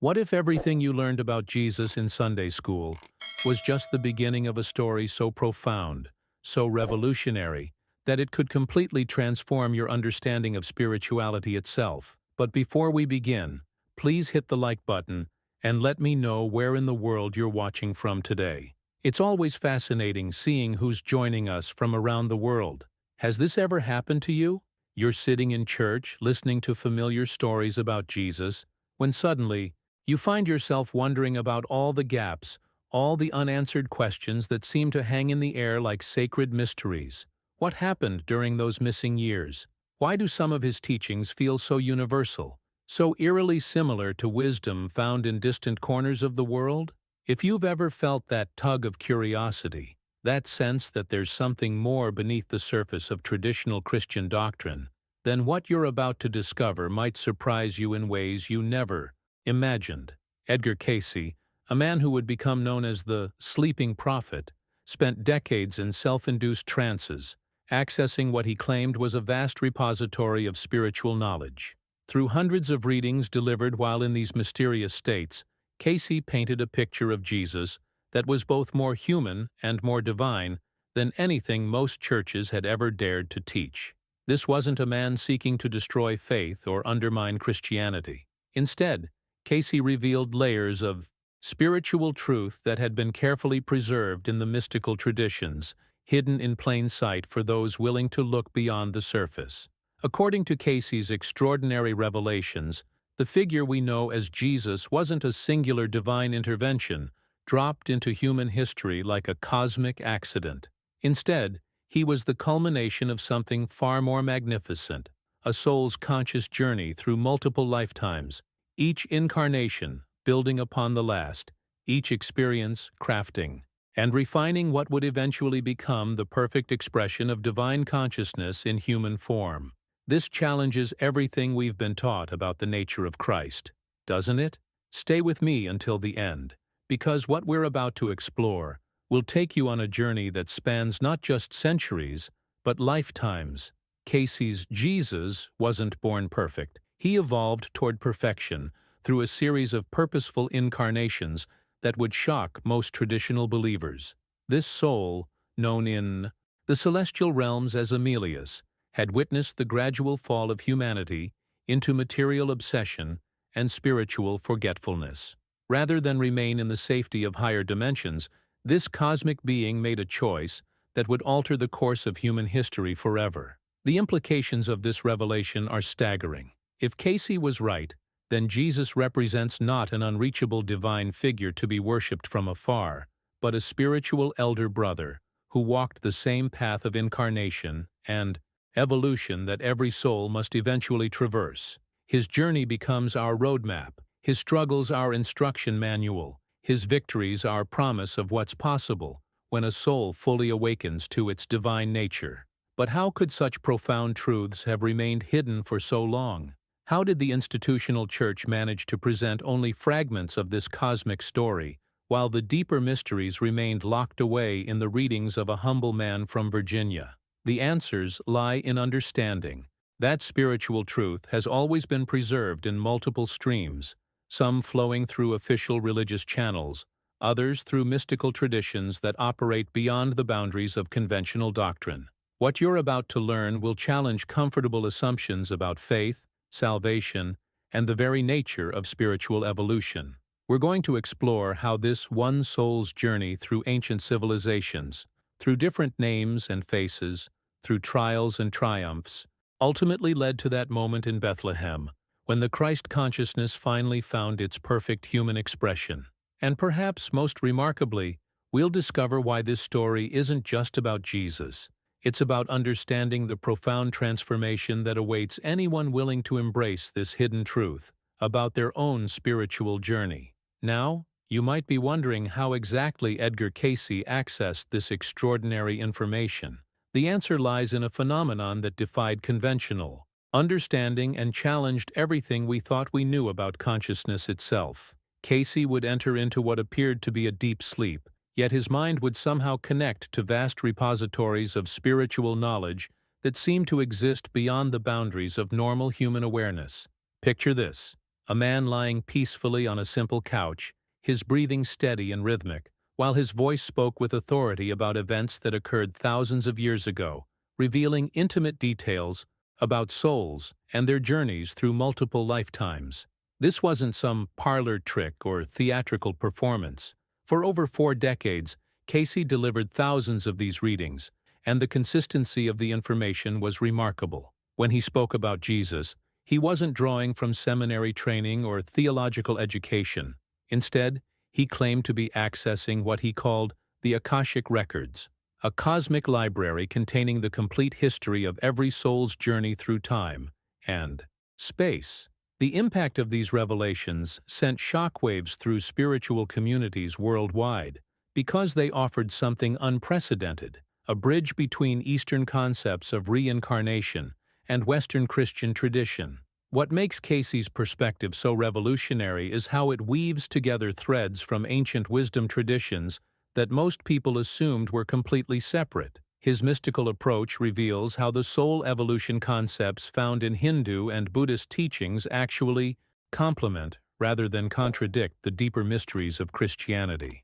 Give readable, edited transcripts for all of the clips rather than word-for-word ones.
What if everything you learned about Jesus in Sunday school was just the beginning of a story so profound, so revolutionary, that it could completely transform your understanding of spirituality itself? But before we begin, please hit the like button and let me know where in the world you're watching from today. It's always fascinating seeing who's joining us from around the world. Has this ever happened to you? You're sitting in church, listening to familiar stories about Jesus, when suddenly, you find yourself wondering about all the gaps, all the unanswered questions that seem to hang in the air like sacred mysteries. What happened during those missing years? Why do some of his teachings feel so universal, so eerily similar to wisdom found in distant corners of the world? If you've ever felt that tug of curiosity, that sense that there's something more beneath the surface of traditional Christian doctrine, then what you're about to discover might surprise you in ways you never imagined. Edgar Cayce, a man who would become known as the sleeping prophet, spent decades in self-induced trances, accessing what he claimed was a vast repository of spiritual knowledge. Through hundreds of readings delivered while in these mysterious states, Cayce painted a picture of Jesus that was both more human and more divine than anything most churches had ever dared to teach. This wasn't a man seeking to destroy faith or undermine Christianity. Instead, Cayce revealed layers of spiritual truth that had been carefully preserved in the mystical traditions, hidden in plain sight for those willing to look beyond the surface. According to Cayce's extraordinary revelations, the figure we know as Jesus wasn't a singular divine intervention dropped into human history like a cosmic accident. Instead, he was the culmination of something far more magnificent, a soul's conscious journey through multiple lifetimes, each incarnation building upon the last, each experience crafting and refining what would eventually become the perfect expression of divine consciousness in human form. This challenges everything we've been taught about the nature of Christ, doesn't it? Stay with me until the end, because what we're about to explore will take you on a journey that spans not just centuries, but lifetimes. Cayce's Jesus wasn't born perfect. He evolved toward perfection through a series of purposeful incarnations that would shock most traditional believers. This soul, known in the celestial realms as Emilius, had witnessed the gradual fall of humanity into material obsession and spiritual forgetfulness. Rather than remain in the safety of higher dimensions, this cosmic being made a choice that would alter the course of human history forever. The implications of this revelation are staggering. If Cayce was right, then Jesus represents not an unreachable divine figure to be worshipped from afar, but a spiritual elder brother who walked the same path of incarnation and evolution that every soul must eventually traverse. His journey becomes our roadmap, his struggles our instruction manual, his victories our promise of what's possible when a soul fully awakens to its divine nature. But how could such profound truths have remained hidden for so long? How did the institutional church manage to present only fragments of this cosmic story, while the deeper mysteries remained locked away in the readings of a humble man from Virginia? The answers lie in understanding. That spiritual truth has always been preserved in multiple streams, some flowing through official religious channels, others through mystical traditions that operate beyond the boundaries of conventional doctrine. What you're about to learn will challenge comfortable assumptions about faith, salvation, and the very nature of spiritual evolution. We're going to explore how this one soul's journey through ancient civilizations, through different names and faces, through trials and triumphs, ultimately led to that moment in Bethlehem, when the Christ consciousness finally found its perfect human expression. And perhaps most remarkably, we'll discover why this story isn't just about Jesus. It's about understanding the profound transformation that awaits anyone willing to embrace this hidden truth about their own spiritual journey. Now, you might be wondering how exactly Edgar Cayce accessed this extraordinary information. The answer lies in a phenomenon that defied conventional understanding and challenged everything we thought we knew about consciousness itself. Cayce would enter into what appeared to be a deep sleep, yet his mind would somehow connect to vast repositories of spiritual knowledge that seemed to exist beyond the boundaries of normal human awareness. Picture this: a man lying peacefully on a simple couch, his breathing steady and rhythmic, while his voice spoke with authority about events that occurred thousands of years ago, revealing intimate details about souls and their journeys through multiple lifetimes. This wasn't some parlor trick or theatrical performance. For over 4 decades, Cayce delivered thousands of these readings, and the consistency of the information was remarkable. When he spoke about Jesus, he wasn't drawing from seminary training or theological education. Instead, he claimed to be accessing what he called the Akashic Records, a cosmic library containing the complete history of every soul's journey through time and space. The impact of these revelations sent shockwaves through spiritual communities worldwide because they offered something unprecedented, a bridge between Eastern concepts of reincarnation and Western Christian tradition. What makes Cayce's perspective so revolutionary is how it weaves together threads from ancient wisdom traditions that most people assumed were completely separate. His mystical approach reveals how the soul evolution concepts found in Hindu and Buddhist teachings actually complement rather than contradict the deeper mysteries of Christianity.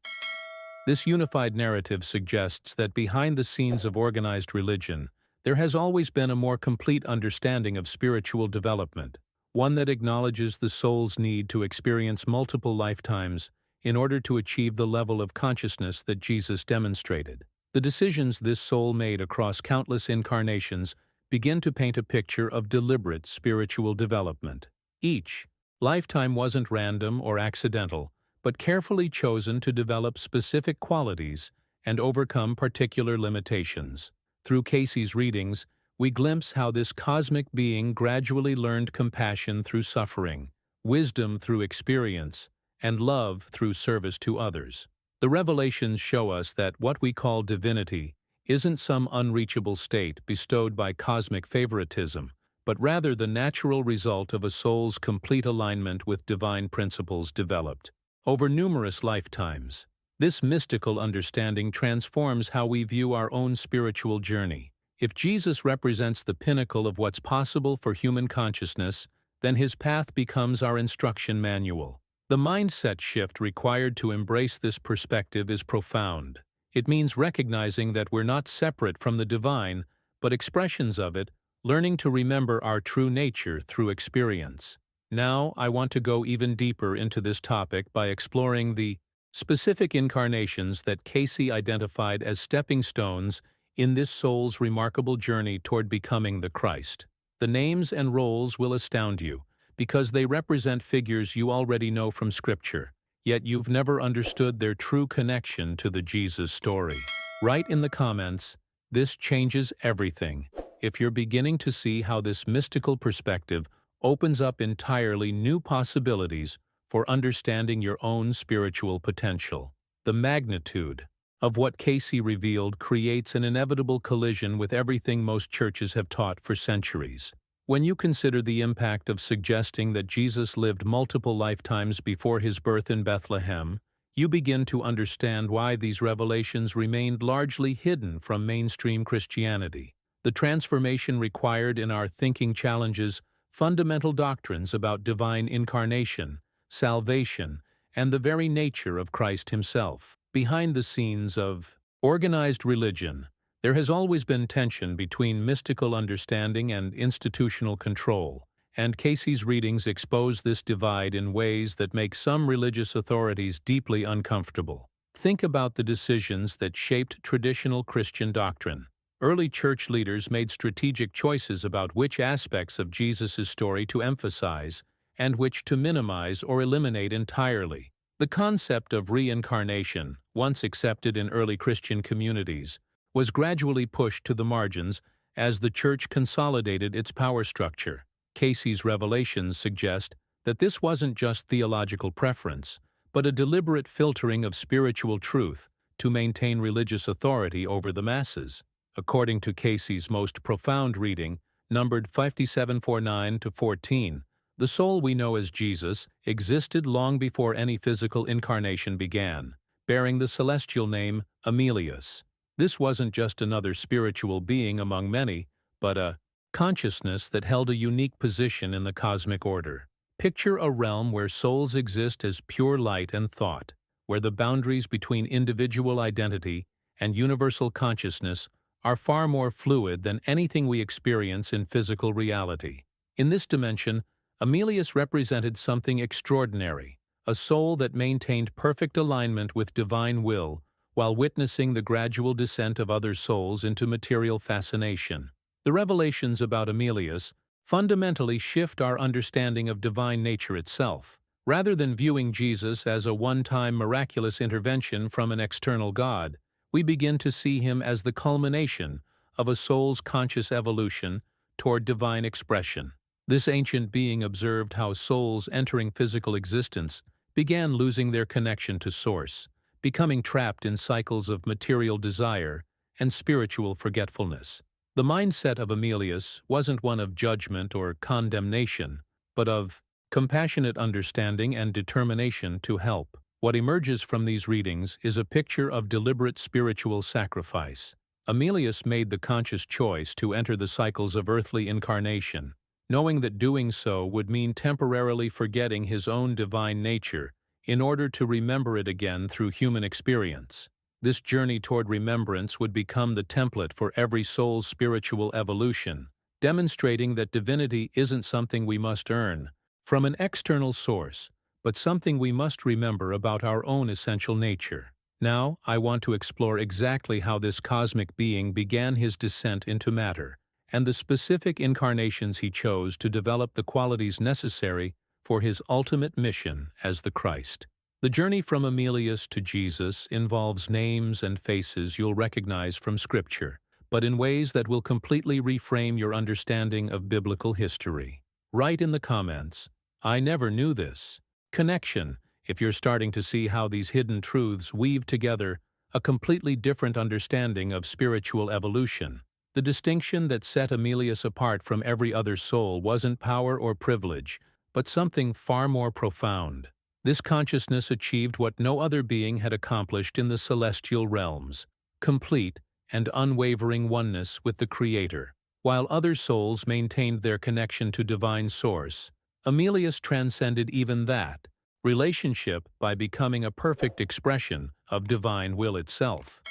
This unified narrative suggests that behind the scenes of organized religion, there has always been a more complete understanding of spiritual development, one that acknowledges the soul's need to experience multiple lifetimes in order to achieve the level of consciousness that Jesus demonstrated. The decisions this soul made across countless incarnations begin to paint a picture of deliberate spiritual development. Each lifetime wasn't random or accidental, but carefully chosen to develop specific qualities and overcome particular limitations. Through Cayce's readings, we glimpse how this cosmic being gradually learned compassion through suffering, wisdom through experience, and love through service to others. The revelations show us that what we call divinity isn't some unreachable state bestowed by cosmic favoritism, but rather the natural result of a soul's complete alignment with divine principles developed over numerous lifetimes. This mystical understanding transforms how we view our own spiritual journey. If Jesus represents the pinnacle of what's possible for human consciousness, then his path becomes our instruction manual. The mindset shift required to embrace this perspective is profound. It means recognizing that we're not separate from the divine, but expressions of it, learning to remember our true nature through experience. Now, I want to go even deeper into this topic by exploring the specific incarnations that Cayce identified as stepping stones in this soul's remarkable journey toward becoming the Christ. The names and roles will astound you, because they represent figures you already know from Scripture, yet you've never understood their true connection to the Jesus story. Write in the comments, "This changes everything," if you're beginning to see how this mystical perspective opens up entirely new possibilities for understanding your own spiritual potential. The magnitude of what Cayce revealed creates an inevitable collision with everything most churches have taught for centuries. When you consider the impact of suggesting that Jesus lived multiple lifetimes before his birth in Bethlehem, you begin to understand why these revelations remained largely hidden from mainstream Christianity. The transformation required in our thinking challenges fundamental doctrines about divine incarnation, salvation, and the very nature of Christ himself. Behind the scenes of organized religion, there has always been tension between mystical understanding and institutional control, and Cayce's readings expose this divide in ways that make some religious authorities deeply uncomfortable. Think about the decisions that shaped traditional Christian doctrine. Early church leaders made strategic choices about which aspects of Jesus' story to emphasize and which to minimize or eliminate entirely. The concept of reincarnation, once accepted in early Christian communities, was gradually pushed to the margins as the Church consolidated its power structure. Cayce's revelations suggest that this wasn't just theological preference, but a deliberate filtering of spiritual truth to maintain religious authority over the masses. According to Cayce's most profound reading, numbered 5749-14, the soul we know as Jesus existed long before any physical incarnation began, bearing the celestial name Emilius. This wasn't just another spiritual being among many, but a consciousness that held a unique position in the cosmic order. Picture a realm where souls exist as pure light and thought, where the boundaries between individual identity and universal consciousness are far more fluid than anything we experience in physical reality. In this dimension, Amelius represented something extraordinary, a soul that maintained perfect alignment with divine will while witnessing the gradual descent of other souls into material fascination. The revelations about Amelius fundamentally shift our understanding of divine nature itself. Rather than viewing Jesus as a one-time miraculous intervention from an external God, we begin to see him as the culmination of a soul's conscious evolution toward divine expression. This ancient being observed how souls entering physical existence began losing their connection to Source, becoming trapped in cycles of material desire and spiritual forgetfulness. The mindset of Amelius wasn't one of judgment or condemnation, but of compassionate understanding and determination to help. What emerges from these readings is a picture of deliberate spiritual sacrifice. Amelius made the conscious choice to enter the cycles of earthly incarnation, knowing that doing so would mean temporarily forgetting his own divine nature in order to remember it again through human experience. This journey toward remembrance would become the template for every soul's spiritual evolution, demonstrating that divinity isn't something we must earn from an external source, but something we must remember about our own essential nature. Now, I want to explore exactly how this cosmic being began his descent into matter, and the specific incarnations he chose to develop the qualities necessary for his ultimate mission as the Christ. The journey from Amelius to Jesus involves names and faces you'll recognize from Scripture, but in ways that will completely reframe your understanding of biblical history. Write in the comments, "I never knew this." Connection, if you're starting to see how these hidden truths weave together a completely different understanding of spiritual evolution. The distinction that set Amelius apart from every other soul wasn't power or privilege, but something far more profound. This consciousness achieved what no other being had accomplished in the celestial realms: complete and unwavering oneness with the Creator. While other souls maintained their connection to divine source, Amelius transcended even that relationship by becoming a perfect expression of divine will itself.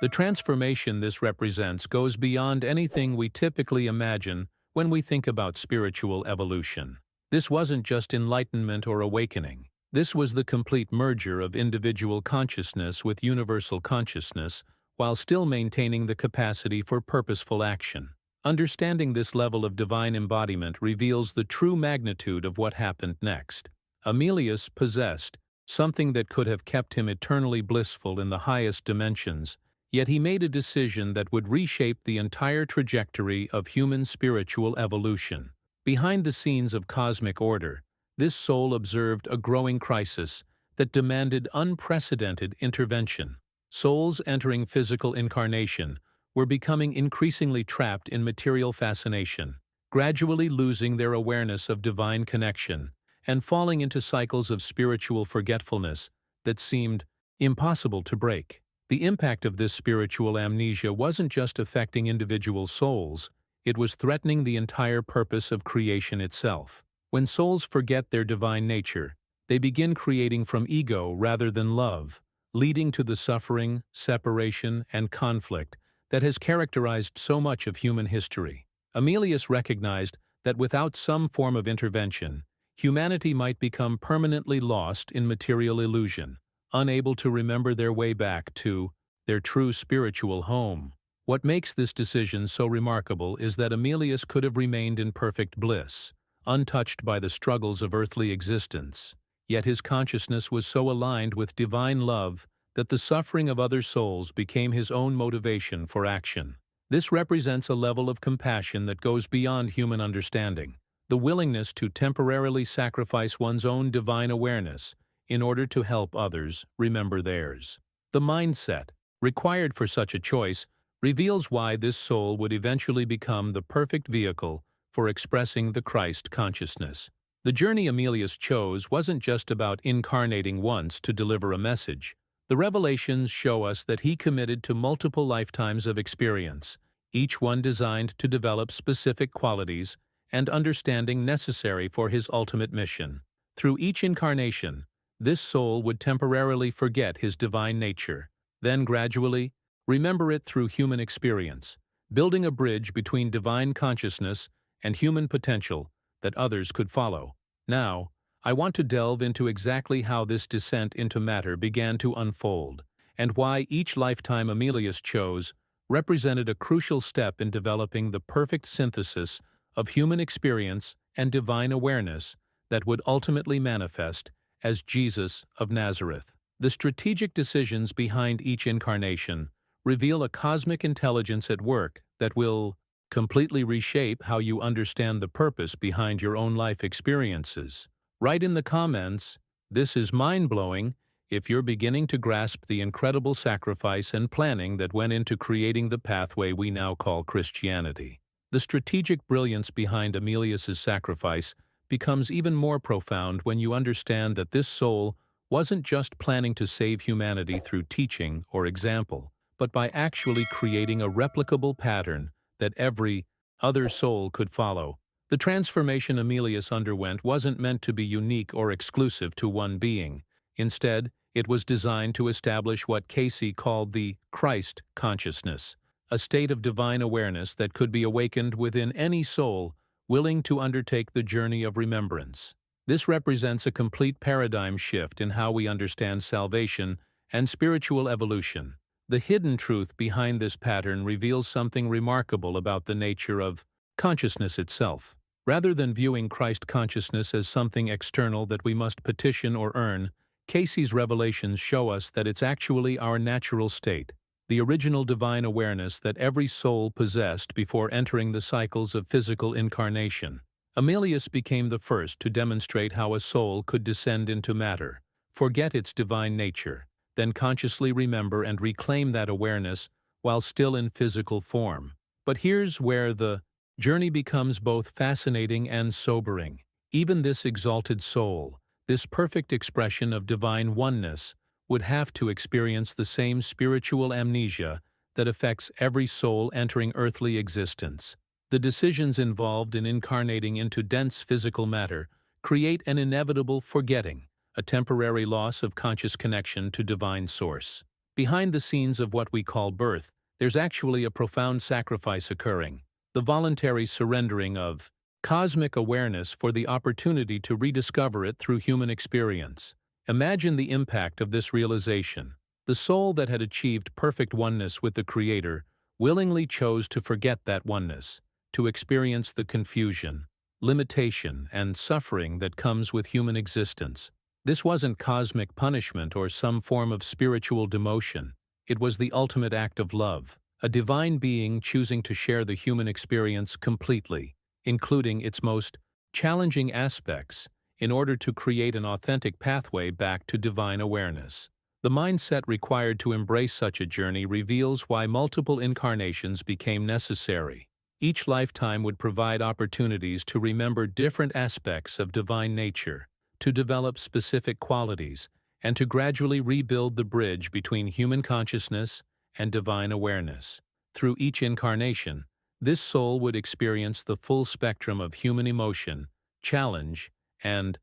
The transformation this represents goes beyond anything we typically imagine when we think about spiritual evolution. This wasn't just enlightenment or awakening. This was the complete merger of individual consciousness with universal consciousness, while still maintaining the capacity for purposeful action. Understanding this level of divine embodiment reveals the true magnitude of what happened next. Amelius possessed something that could have kept him eternally blissful in the highest dimensions, yet he made a decision that would reshape the entire trajectory of human spiritual evolution. Behind the scenes of cosmic order, this soul observed a growing crisis that demanded unprecedented intervention. Souls entering physical incarnation were becoming increasingly trapped in material fascination, gradually losing their awareness of divine connection and falling into cycles of spiritual forgetfulness that seemed impossible to break. The impact of this spiritual amnesia wasn't just affecting individual souls, it was threatening the entire purpose of creation itself. When souls forget their divine nature, they begin creating from ego rather than love, leading to the suffering, separation, and conflict that has characterized so much of human history. Amelius recognized that without some form of intervention, humanity might become permanently lost in material illusion, unable to remember their way back to their true spiritual home. What makes this decision so remarkable is that Amelius could have remained in perfect bliss, untouched by the struggles of earthly existence. Yet his consciousness was so aligned with divine love that the suffering of other souls became his own motivation for action. This represents a level of compassion that goes beyond human understanding, the willingness to temporarily sacrifice one's own divine awareness in order to help others remember theirs. The mindset required for such a choice reveals why this soul would eventually become the perfect vehicle for expressing the Christ consciousness. The journey Amelius chose wasn't just about incarnating once to deliver a message. The revelations show us that he committed to multiple lifetimes of experience, each one designed to develop specific qualities and understanding necessary for his ultimate mission. Through each incarnation, this soul would temporarily forget his divine nature, then gradually remember it through human experience, building a bridge between divine consciousness and human potential that others could follow. Now, I want to delve into exactly how this descent into matter began to unfold, and why each lifetime Emilius chose represented a crucial step in developing the perfect synthesis of human experience and divine awareness that would ultimately manifest as Jesus of Nazareth. The strategic decisions behind each incarnation reveal a cosmic intelligence at work that will completely reshape how you understand the purpose behind your own life experiences. Write in the comments, "This is mind-blowing," if you're beginning to grasp the incredible sacrifice and planning that went into creating the pathway we now call Christianity. The strategic brilliance behind Emilius's sacrifice becomes even more profound when you understand that this soul wasn't just planning to save humanity through teaching or example, but by actually creating a replicable pattern that every other soul could follow. The transformation Emilius underwent wasn't meant to be unique or exclusive to one being. Instead, it was designed to establish what Cayce called the Christ consciousness, a state of divine awareness that could be awakened within any soul willing to undertake the journey of remembrance. This represents a complete paradigm shift in how we understand salvation and spiritual evolution. The hidden truth behind this pattern reveals something remarkable about the nature of consciousness itself. Rather than viewing Christ consciousness as something external that we must petition or earn, Cayce's revelations show us that it's actually our natural state, the original divine awareness that every soul possessed before entering the cycles of physical incarnation. Emilius became the first to demonstrate how a soul could descend into matter, forget its divine nature, then consciously remember and reclaim that awareness while still in physical form. But here's where the journey becomes both fascinating and sobering. Even this exalted soul, this perfect expression of divine oneness, would have to experience the same spiritual amnesia that affects every soul entering earthly existence. The decisions involved in incarnating into dense physical matter create an inevitable forgetting, a temporary loss of conscious connection to divine source. Behind the scenes of what we call birth, there's actually a profound sacrifice occurring, the voluntary surrendering of cosmic awareness for the opportunity to rediscover it through human experience. Imagine the impact of this realization. The soul that had achieved perfect oneness with the Creator willingly chose to forget that oneness, to experience the confusion, limitation, and suffering that comes with human existence. This wasn't cosmic punishment or some form of spiritual demotion. It was the ultimate act of love, a divine being choosing to share the human experience completely, including its most challenging aspects, in order to create an authentic pathway back to divine awareness. The mindset required to embrace such a journey reveals why multiple incarnations became necessary. Each lifetime would provide opportunities to remember different aspects of divine nature, to develop specific qualities, and to gradually rebuild the bridge between human consciousness and divine awareness. Through each incarnation, this soul would experience the full spectrum of human emotion, challenge, and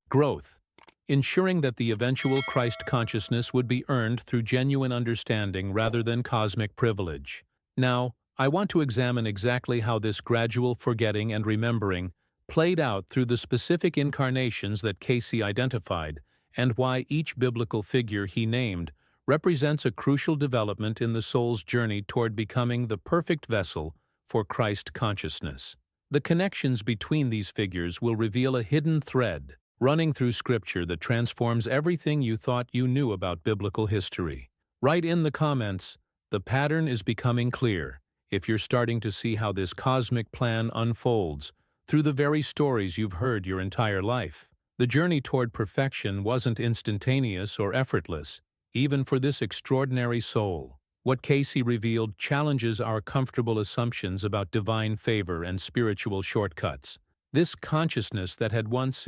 growth, ensuring that the eventual Christ consciousness would be earned through genuine understanding rather than cosmic privilege. Now, I want to examine exactly how this gradual forgetting and remembering played out through the specific incarnations that Cayce identified, and why each biblical figure he named represents a crucial development in the soul's journey toward becoming the perfect vessel for Christ consciousness. The connections between these figures will reveal a hidden thread running through Scripture that transforms everything you thought you knew about biblical history. Write in the comments, "The pattern is becoming clear," if you're starting to see how this cosmic plan unfolds through the very stories you've heard your entire life. The journey toward perfection wasn't instantaneous or effortless, even for this extraordinary soul. What Cayce revealed challenges our comfortable assumptions about divine favor and spiritual shortcuts. This consciousness that had once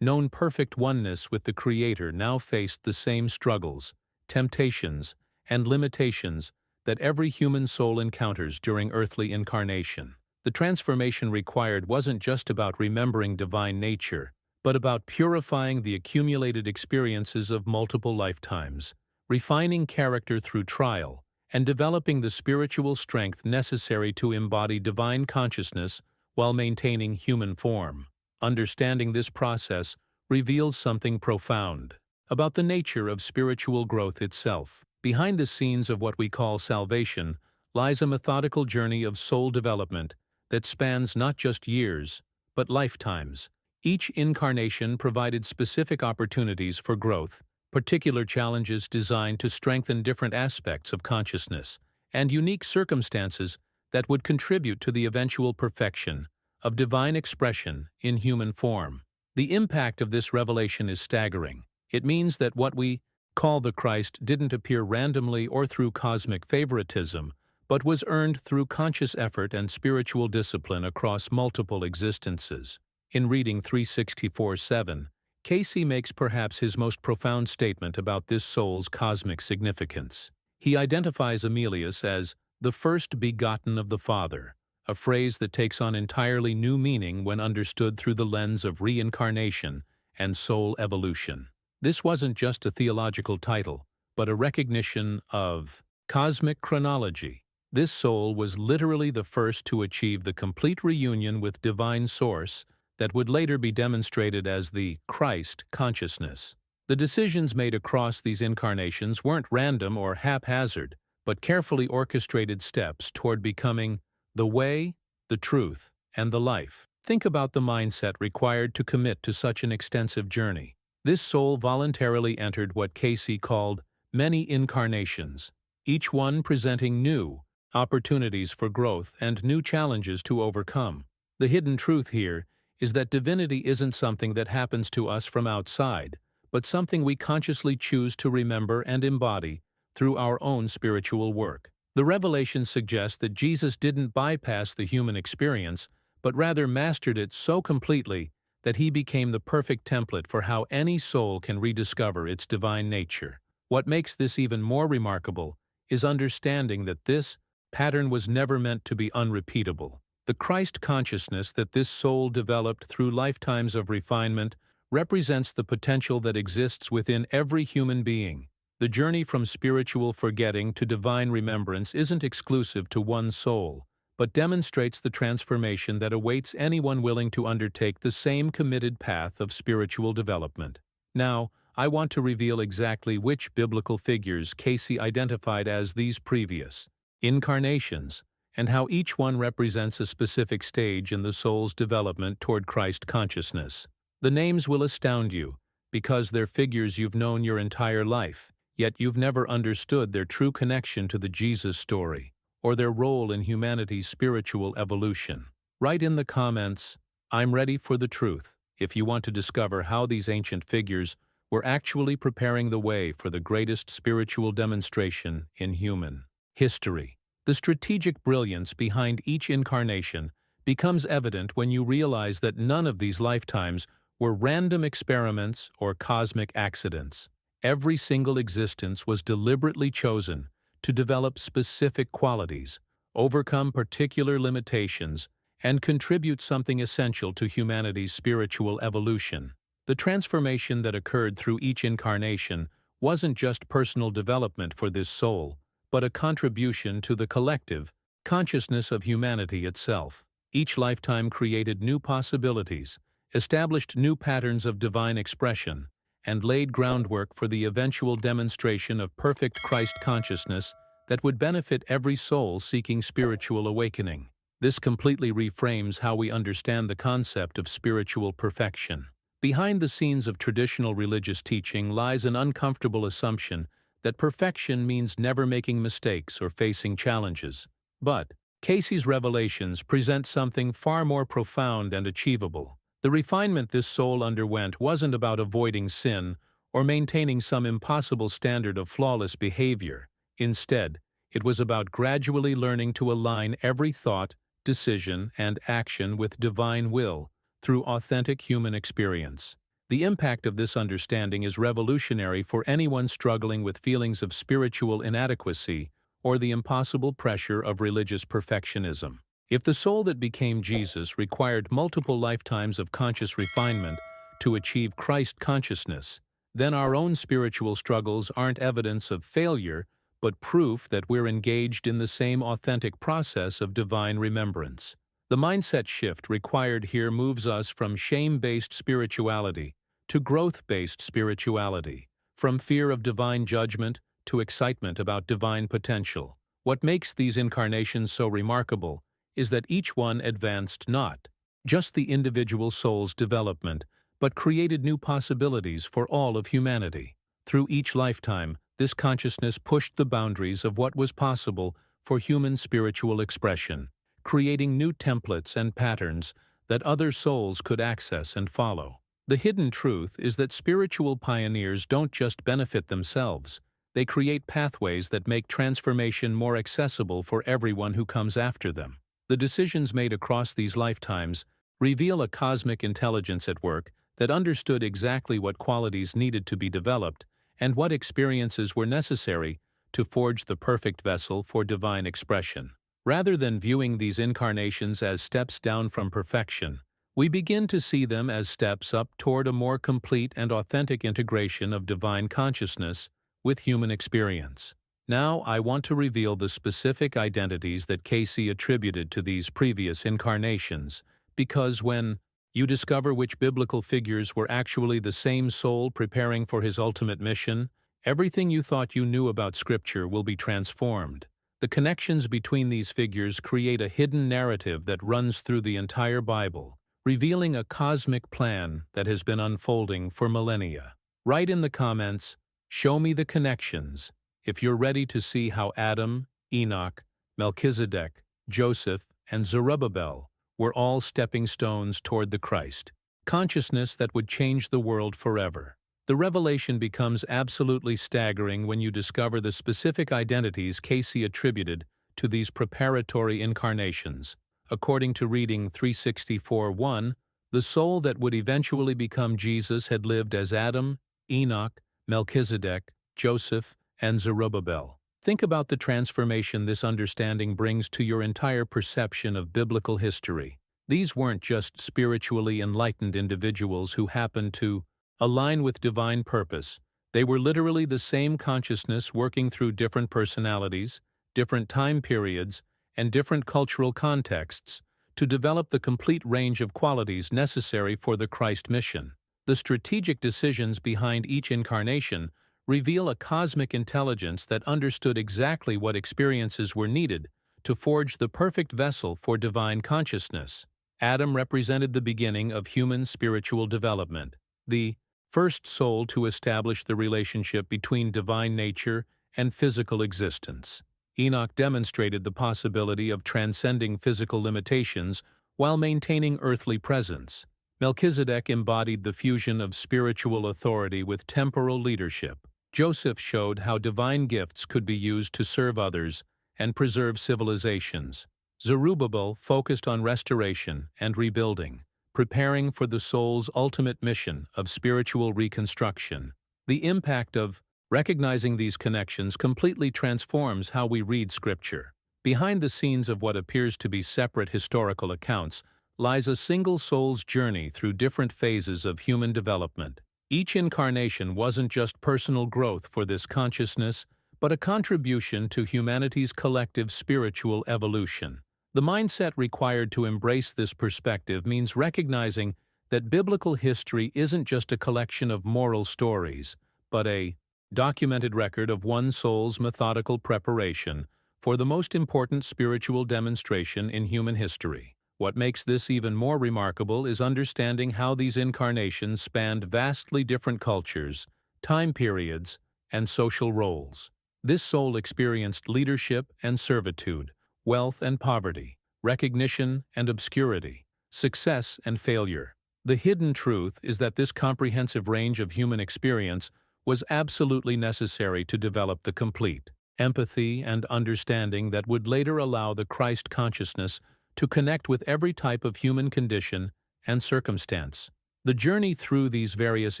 known perfect oneness with the Creator now faced the same struggles, temptations, and limitations that every human soul encounters during earthly incarnation. The transformation required wasn't just about remembering divine nature, but about purifying the accumulated experiences of multiple lifetimes, refining character through trial, and developing the spiritual strength necessary to embody divine consciousness while maintaining human form. Understanding this process reveals something profound about the nature of spiritual growth itself. Behind the scenes of what we call salvation lies a methodical journey of soul development that spans not just years, but lifetimes. Each incarnation provided specific opportunities for growth, particular challenges designed to strengthen different aspects of consciousness, and unique circumstances that would contribute to the eventual perfection of divine expression in human form. The impact of this revelation is staggering. It means that what we call the Christ didn't appear randomly or through cosmic favoritism, but was earned through conscious effort and spiritual discipline across multiple existences. In reading 364-7, Cayce makes perhaps his most profound statement about this soul's cosmic significance. He identifies Emilius as the first begotten of the Father, a phrase that takes on entirely new meaning when understood through the lens of reincarnation and soul evolution. This wasn't just a theological title, but a recognition of cosmic chronology. This soul was literally the first to achieve the complete reunion with divine source that would later be demonstrated as the Christ consciousness. The decisions made across these incarnations weren't random or haphazard, but carefully orchestrated steps toward becoming the way, the truth, and the life. Think about the mindset required to commit to such an extensive journey. This soul voluntarily entered what Cayce called many incarnations, each one presenting new opportunities for growth and new challenges to overcome. The hidden truth here is that divinity isn't something that happens to us from outside, but something we consciously choose to remember and embody through our own spiritual work. The revelation suggests that Jesus didn't bypass the human experience, but rather mastered it so completely that he became the perfect template for how any soul can rediscover its divine nature. What makes this even more remarkable is understanding that this pattern was never meant to be unrepeatable. The Christ consciousness that this soul developed through lifetimes of refinement represents the potential that exists within every human being. The journey from spiritual forgetting to divine remembrance isn't exclusive to one soul, but demonstrates the transformation that awaits anyone willing to undertake the same committed path of spiritual development. Now, I want to reveal exactly which biblical figures Cayce identified as these previous incarnations, and how each one represents a specific stage in the soul's development toward Christ consciousness. The names will astound you, because they're figures you've known your entire life, yet you've never understood their true connection to the Jesus story, or their role in humanity's spiritual evolution. Write in the comments, "I'm ready for the truth," if you want to discover how these ancient figures were actually preparing the way for the greatest spiritual demonstration in human history. The strategic brilliance behind each incarnation becomes evident when you realize that none of these lifetimes were random experiments or cosmic accidents. Every single existence was deliberately chosen to develop specific qualities, overcome particular limitations, and contribute something essential to humanity's spiritual evolution. The transformation that occurred through each incarnation wasn't just personal development for this soul, but a contribution to the collective consciousness of humanity itself. Each lifetime created new possibilities, established new patterns of divine expression, and laid groundwork for the eventual demonstration of perfect Christ consciousness that would benefit every soul seeking spiritual awakening. This completely reframes how we understand the concept of spiritual perfection. Behind the scenes of traditional religious teaching lies an uncomfortable assumption that perfection means never making mistakes or facing challenges. But Cayce's revelations present something far more profound and achievable. The refinement this soul underwent wasn't about avoiding sin or maintaining some impossible standard of flawless behavior. Instead, it was about gradually learning to align every thought, decision, and action with divine will through authentic human experience. The impact of this understanding is revolutionary for anyone struggling with feelings of spiritual inadequacy or the impossible pressure of religious perfectionism. If the soul that became Jesus required multiple lifetimes of conscious refinement to achieve Christ consciousness, then our own spiritual struggles aren't evidence of failure, but proof that we're engaged in the same authentic process of divine remembrance. The mindset shift required here moves us from shame-based spirituality to growth-based spirituality, from fear of divine judgment to excitement about divine potential. What makes these incarnations so remarkable is that each one advanced not just the individual soul's development, but created new possibilities for all of humanity. Through each lifetime, this consciousness pushed the boundaries of what was possible for human spiritual expression, creating new templates and patterns that other souls could access and follow. The hidden truth is that spiritual pioneers don't just benefit themselves, they create pathways that make transformation more accessible for everyone who comes after them. The decisions made across these lifetimes reveal a cosmic intelligence at work that understood exactly what qualities needed to be developed and what experiences were necessary to forge the perfect vessel for divine expression. Rather than viewing these incarnations as steps down from perfection, we begin to see them as steps up toward a more complete and authentic integration of divine consciousness with human experience. Now I want to reveal the specific identities that Cayce attributed to these previous incarnations, because when you discover which biblical figures were actually the same soul preparing for his ultimate mission, everything you thought you knew about Scripture will be transformed. The connections between these figures create a hidden narrative that runs through the entire Bible, revealing a cosmic plan that has been unfolding for millennia. Write in the comments, "Show me the connections," if you're ready to see how Adam, Enoch, Melchizedek, Joseph, and Zerubbabel were all stepping stones toward the Christ consciousness that would change the world forever. The revelation becomes absolutely staggering when you discover the specific identities Cayce attributed to these preparatory incarnations. According to reading 364:1, the soul that would eventually become Jesus had lived as Adam, Enoch, Melchizedek, Joseph, and Zerubbabel. Think about the transformation this understanding brings to your entire perception of biblical history. These weren't just spiritually enlightened individuals who happened to align with divine purpose. They were literally the same consciousness working through different personalities, different time periods, and different cultural contexts to develop the complete range of qualities necessary for the Christ mission. The strategic decisions behind each incarnation reveal a cosmic intelligence that understood exactly what experiences were needed to forge the perfect vessel for divine consciousness. Adam represented the beginning of human spiritual development, the first soul to establish the relationship between divine nature and physical existence. Enoch demonstrated the possibility of transcending physical limitations while maintaining earthly presence. Melchizedek embodied the fusion of spiritual authority with temporal leadership. Joseph showed how divine gifts could be used to serve others and preserve civilizations. Zerubbabel focused on restoration and rebuilding, preparing for the soul's ultimate mission of spiritual reconstruction. The impact of recognizing these connections completely transforms how we read Scripture. Behind the scenes of what appears to be separate historical accounts lies a single soul's journey through different phases of human development. Each incarnation wasn't just personal growth for this consciousness, but a contribution to humanity's collective spiritual evolution. The mindset required to embrace this perspective means recognizing that biblical history isn't just a collection of moral stories, but a documented record of one soul's methodical preparation for the most important spiritual demonstration in human history. What makes this even more remarkable is understanding how these incarnations spanned vastly different cultures, time periods, and social roles. This soul experienced leadership and servitude, wealth and poverty, recognition and obscurity, success and failure. The hidden truth is that this comprehensive range of human experience was absolutely necessary to develop the complete empathy and understanding that would later allow the Christ consciousness to connect with every type of human condition and circumstance. The journey through these various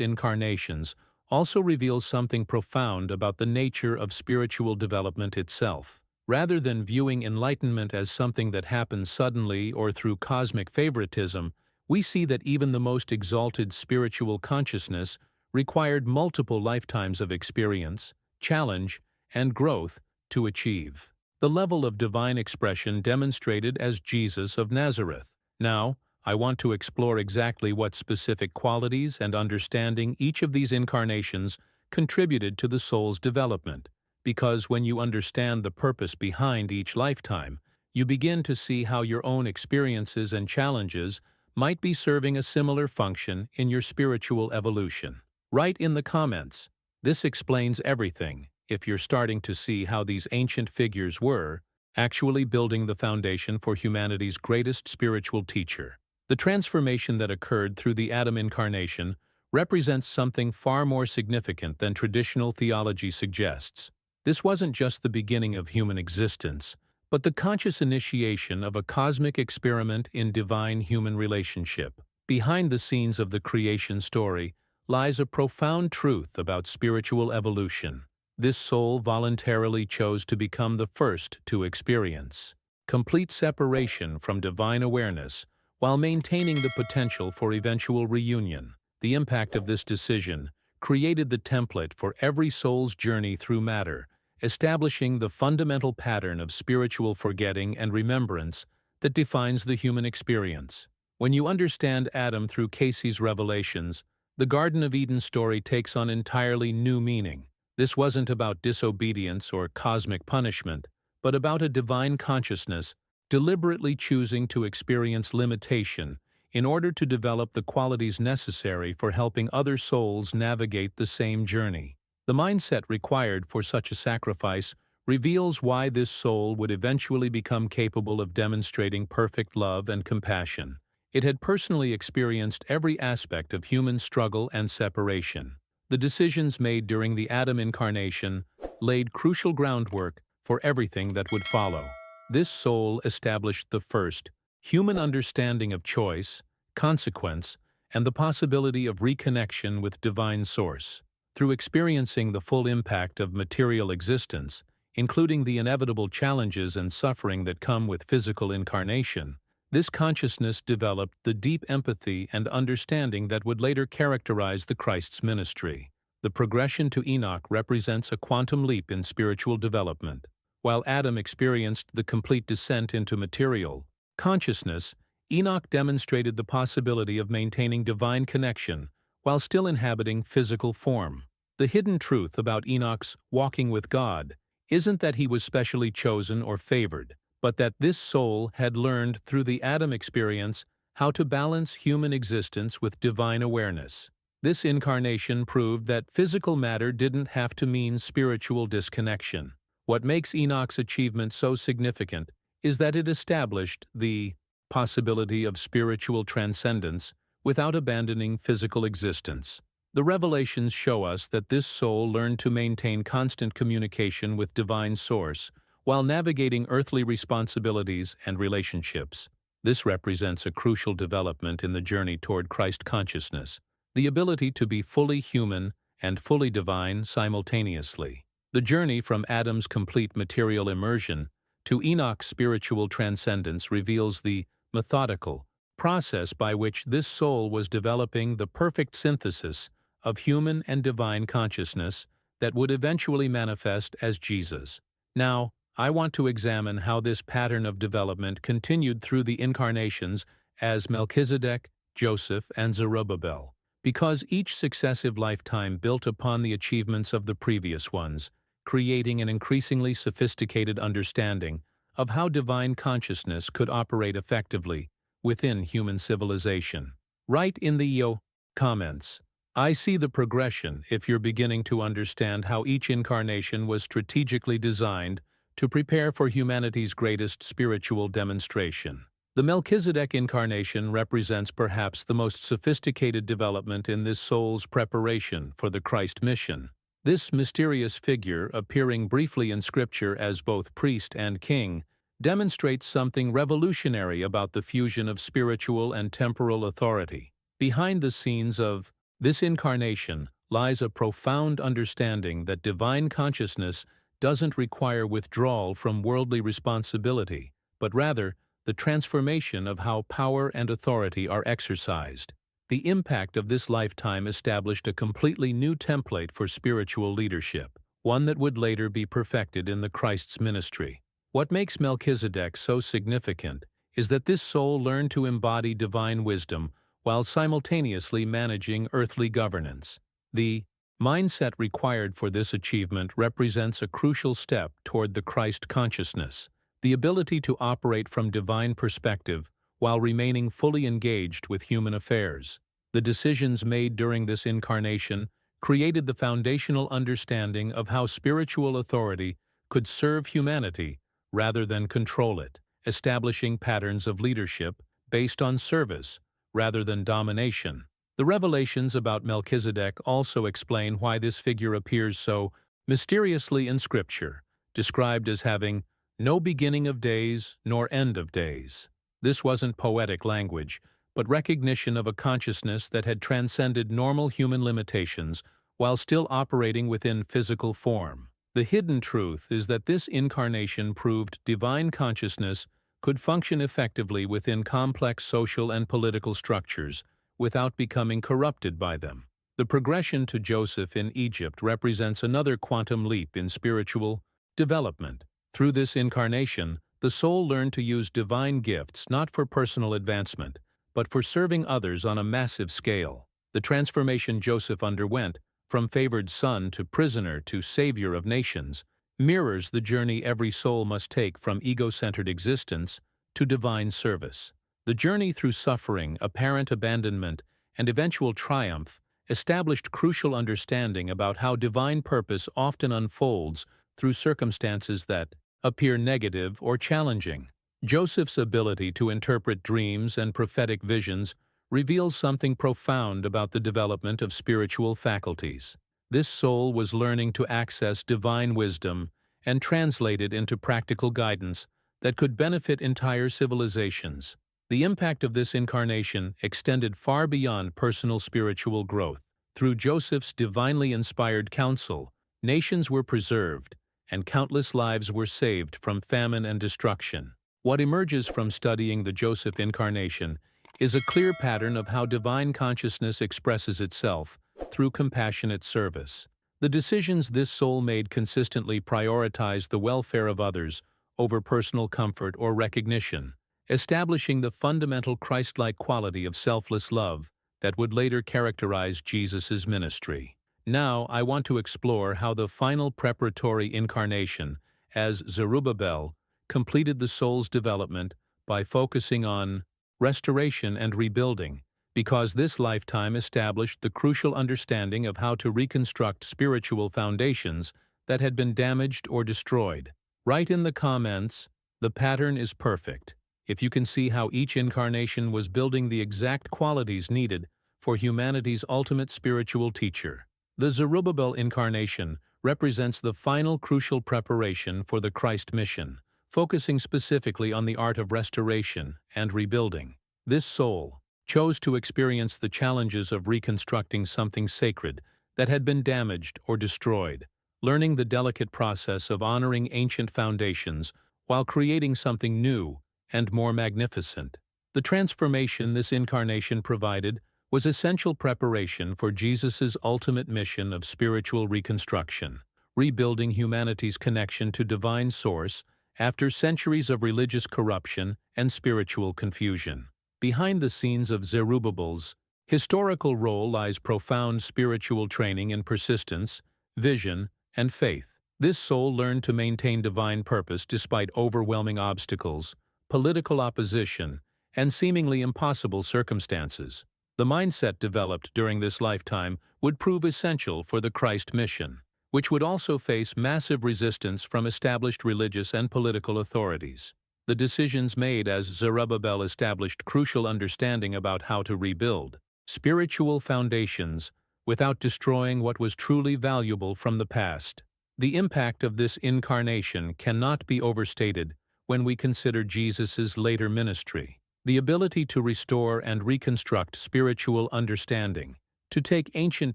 incarnations also reveals something profound about the nature of spiritual development itself. Rather than viewing enlightenment as something that happens suddenly or through cosmic favoritism, we see that even the most exalted spiritual consciousness required multiple lifetimes of experience, challenge, and growth to achieve the level of divine expression demonstrated as Jesus of Nazareth. Now, I want to explore exactly what specific qualities and understanding each of these incarnations contributed to the soul's development, because when you understand the purpose behind each lifetime, you begin to see how your own experiences and challenges might be serving a similar function in your spiritual evolution. Write in the comments. This explains everything if you're starting to see how these ancient figures were actually building the foundation for humanity's greatest spiritual teacher. The transformation that occurred through the Adam incarnation represents something far more significant than traditional theology suggests. This wasn't just the beginning of human existence, but the conscious initiation of a cosmic experiment in divine-human relationship. Behind the scenes of the creation story lies a profound truth about spiritual evolution. This soul voluntarily chose to become the first to experience complete separation from divine awareness while maintaining the potential for eventual reunion. The impact of this decision created the template for every soul's journey through matter, establishing the fundamental pattern of spiritual forgetting and remembrance that defines the human experience. When you understand Adam through Cayce's revelations, the Garden of Eden story takes on entirely new meaning. This wasn't about disobedience or cosmic punishment, but about a divine consciousness deliberately choosing to experience limitation in order to develop the qualities necessary for helping other souls navigate the same journey. The mindset required for such a sacrifice reveals why this soul would eventually become capable of demonstrating perfect love and compassion. It had personally experienced every aspect of human struggle and separation. The decisions made during the Adam incarnation laid crucial groundwork for everything that would follow. This soul established the first human understanding of choice, consequence, and the possibility of reconnection with divine source. Through experiencing the full impact of material existence, including the inevitable challenges and suffering that come with physical incarnation, this consciousness developed the deep empathy and understanding that would later characterize the Christ's ministry. The progression to Enoch represents a quantum leap in spiritual development. While Adam experienced the complete descent into material consciousness, Enoch demonstrated the possibility of maintaining divine connection while still inhabiting physical form. The hidden truth about Enoch's walking with God isn't that he was specially chosen or favored, but that this soul had learned through the Adam experience how to balance human existence with divine awareness. This incarnation proved that physical matter didn't have to mean spiritual disconnection. What makes Enoch's achievement so significant is that it established the possibility of spiritual transcendence without abandoning physical existence. The revelations show us that this soul learned to maintain constant communication with divine source while navigating earthly responsibilities and relationships. This represents a crucial development in the journey toward Christ consciousness, the ability to be fully human and fully divine simultaneously. The journey from Adam's complete material immersion to Enoch's spiritual transcendence reveals the methodical process by which this soul was developing the perfect synthesis of human and divine consciousness that would eventually manifest as Jesus. Now, I want to examine how this pattern of development continued through the incarnations as Melchizedek, Joseph, and Zerubbabel, because each successive lifetime built upon the achievements of the previous ones, creating an increasingly sophisticated understanding of how divine consciousness could operate effectively within human civilization. Write in the comments. I see the progression if you're beginning to understand how each incarnation was strategically designed to prepare for humanity's greatest spiritual demonstration. The Melchizedek incarnation represents perhaps the most sophisticated development in this soul's preparation for the Christ mission. This mysterious figure, appearing briefly in Scripture as both priest and king, demonstrates something revolutionary about the fusion of spiritual and temporal authority. Behind the scenes of this incarnation lies a profound understanding that divine consciousness doesn't require withdrawal from worldly responsibility, but rather the transformation of how power and authority are exercised. The impact of this lifetime established a completely new template for spiritual leadership, one that would later be perfected in the Christ's ministry. What makes Melchizedek so significant is that this soul learned to embody divine wisdom while simultaneously managing earthly governance. The mindset required for this achievement represents a crucial step toward the Christ consciousness, the ability to operate from divine perspective while remaining fully engaged with human affairs. The decisions made during this incarnation created the foundational understanding of how spiritual authority could serve humanity rather than control it, establishing patterns of leadership based on service rather than domination. The revelations about Melchizedek also explain why this figure appears so mysteriously in Scripture, described as having no beginning of days nor end of days. This wasn't poetic language, but recognition of a consciousness that had transcended normal human limitations while still operating within physical form. The hidden truth is that this incarnation proved divine consciousness could function effectively within complex social and political structures without becoming corrupted by them. The progression to Joseph in Egypt represents another quantum leap in spiritual development. Through this incarnation, the soul learned to use divine gifts not for personal advancement, but for serving others on a massive scale. The transformation Joseph underwent, from favored son to prisoner to savior of nations, mirrors the journey every soul must take from ego-centered existence to divine service. The journey through suffering, apparent abandonment, and eventual triumph established crucial understanding about how divine purpose often unfolds through circumstances that appear negative or challenging. Joseph's ability to interpret dreams and prophetic visions reveals something profound about the development of spiritual faculties. This soul was learning to access divine wisdom and translate it into practical guidance that could benefit entire civilizations. The impact of this incarnation extended far beyond personal spiritual growth. Through Joseph's divinely inspired counsel, nations were preserved, and countless lives were saved from famine and destruction. What emerges from studying the Joseph incarnation is a clear pattern of how divine consciousness expresses itself through compassionate service. The decisions this soul made consistently prioritized the welfare of others over personal comfort or recognition, establishing the fundamental Christ-like quality of selfless love that would later characterize Jesus' ministry. Now, I want to explore how the final preparatory incarnation, as Zerubbabel, completed the soul's development by focusing on restoration and rebuilding, because this lifetime established the crucial understanding of how to reconstruct spiritual foundations that had been damaged or destroyed. Write in the comments, "The pattern is perfect," if you can see how each incarnation was building the exact qualities needed for humanity's ultimate spiritual teacher. The Zerubbabel incarnation represents the final crucial preparation for the Christ mission, focusing specifically on the art of restoration and rebuilding. This soul chose to experience the challenges of reconstructing something sacred that had been damaged or destroyed, learning the delicate process of honoring ancient foundations while creating something new and more magnificent. The transformation this incarnation provided was essential preparation for Jesus' ultimate mission of spiritual reconstruction, rebuilding humanity's connection to divine source after centuries of religious corruption and spiritual confusion. Behind the scenes of Zerubbabel's historical role lies profound spiritual training in persistence, vision, and faith. This soul learned to maintain divine purpose despite overwhelming obstacles, political opposition, and seemingly impossible circumstances. The mindset developed during this lifetime would prove essential for the Christ mission, which would also face massive resistance from established religious and political authorities. The decisions made as Zerubbabel established crucial understanding about how to rebuild spiritual foundations without destroying what was truly valuable from the past. The impact of this incarnation cannot be overstated when we consider Jesus' later ministry. The ability to restore and reconstruct spiritual understanding, to take ancient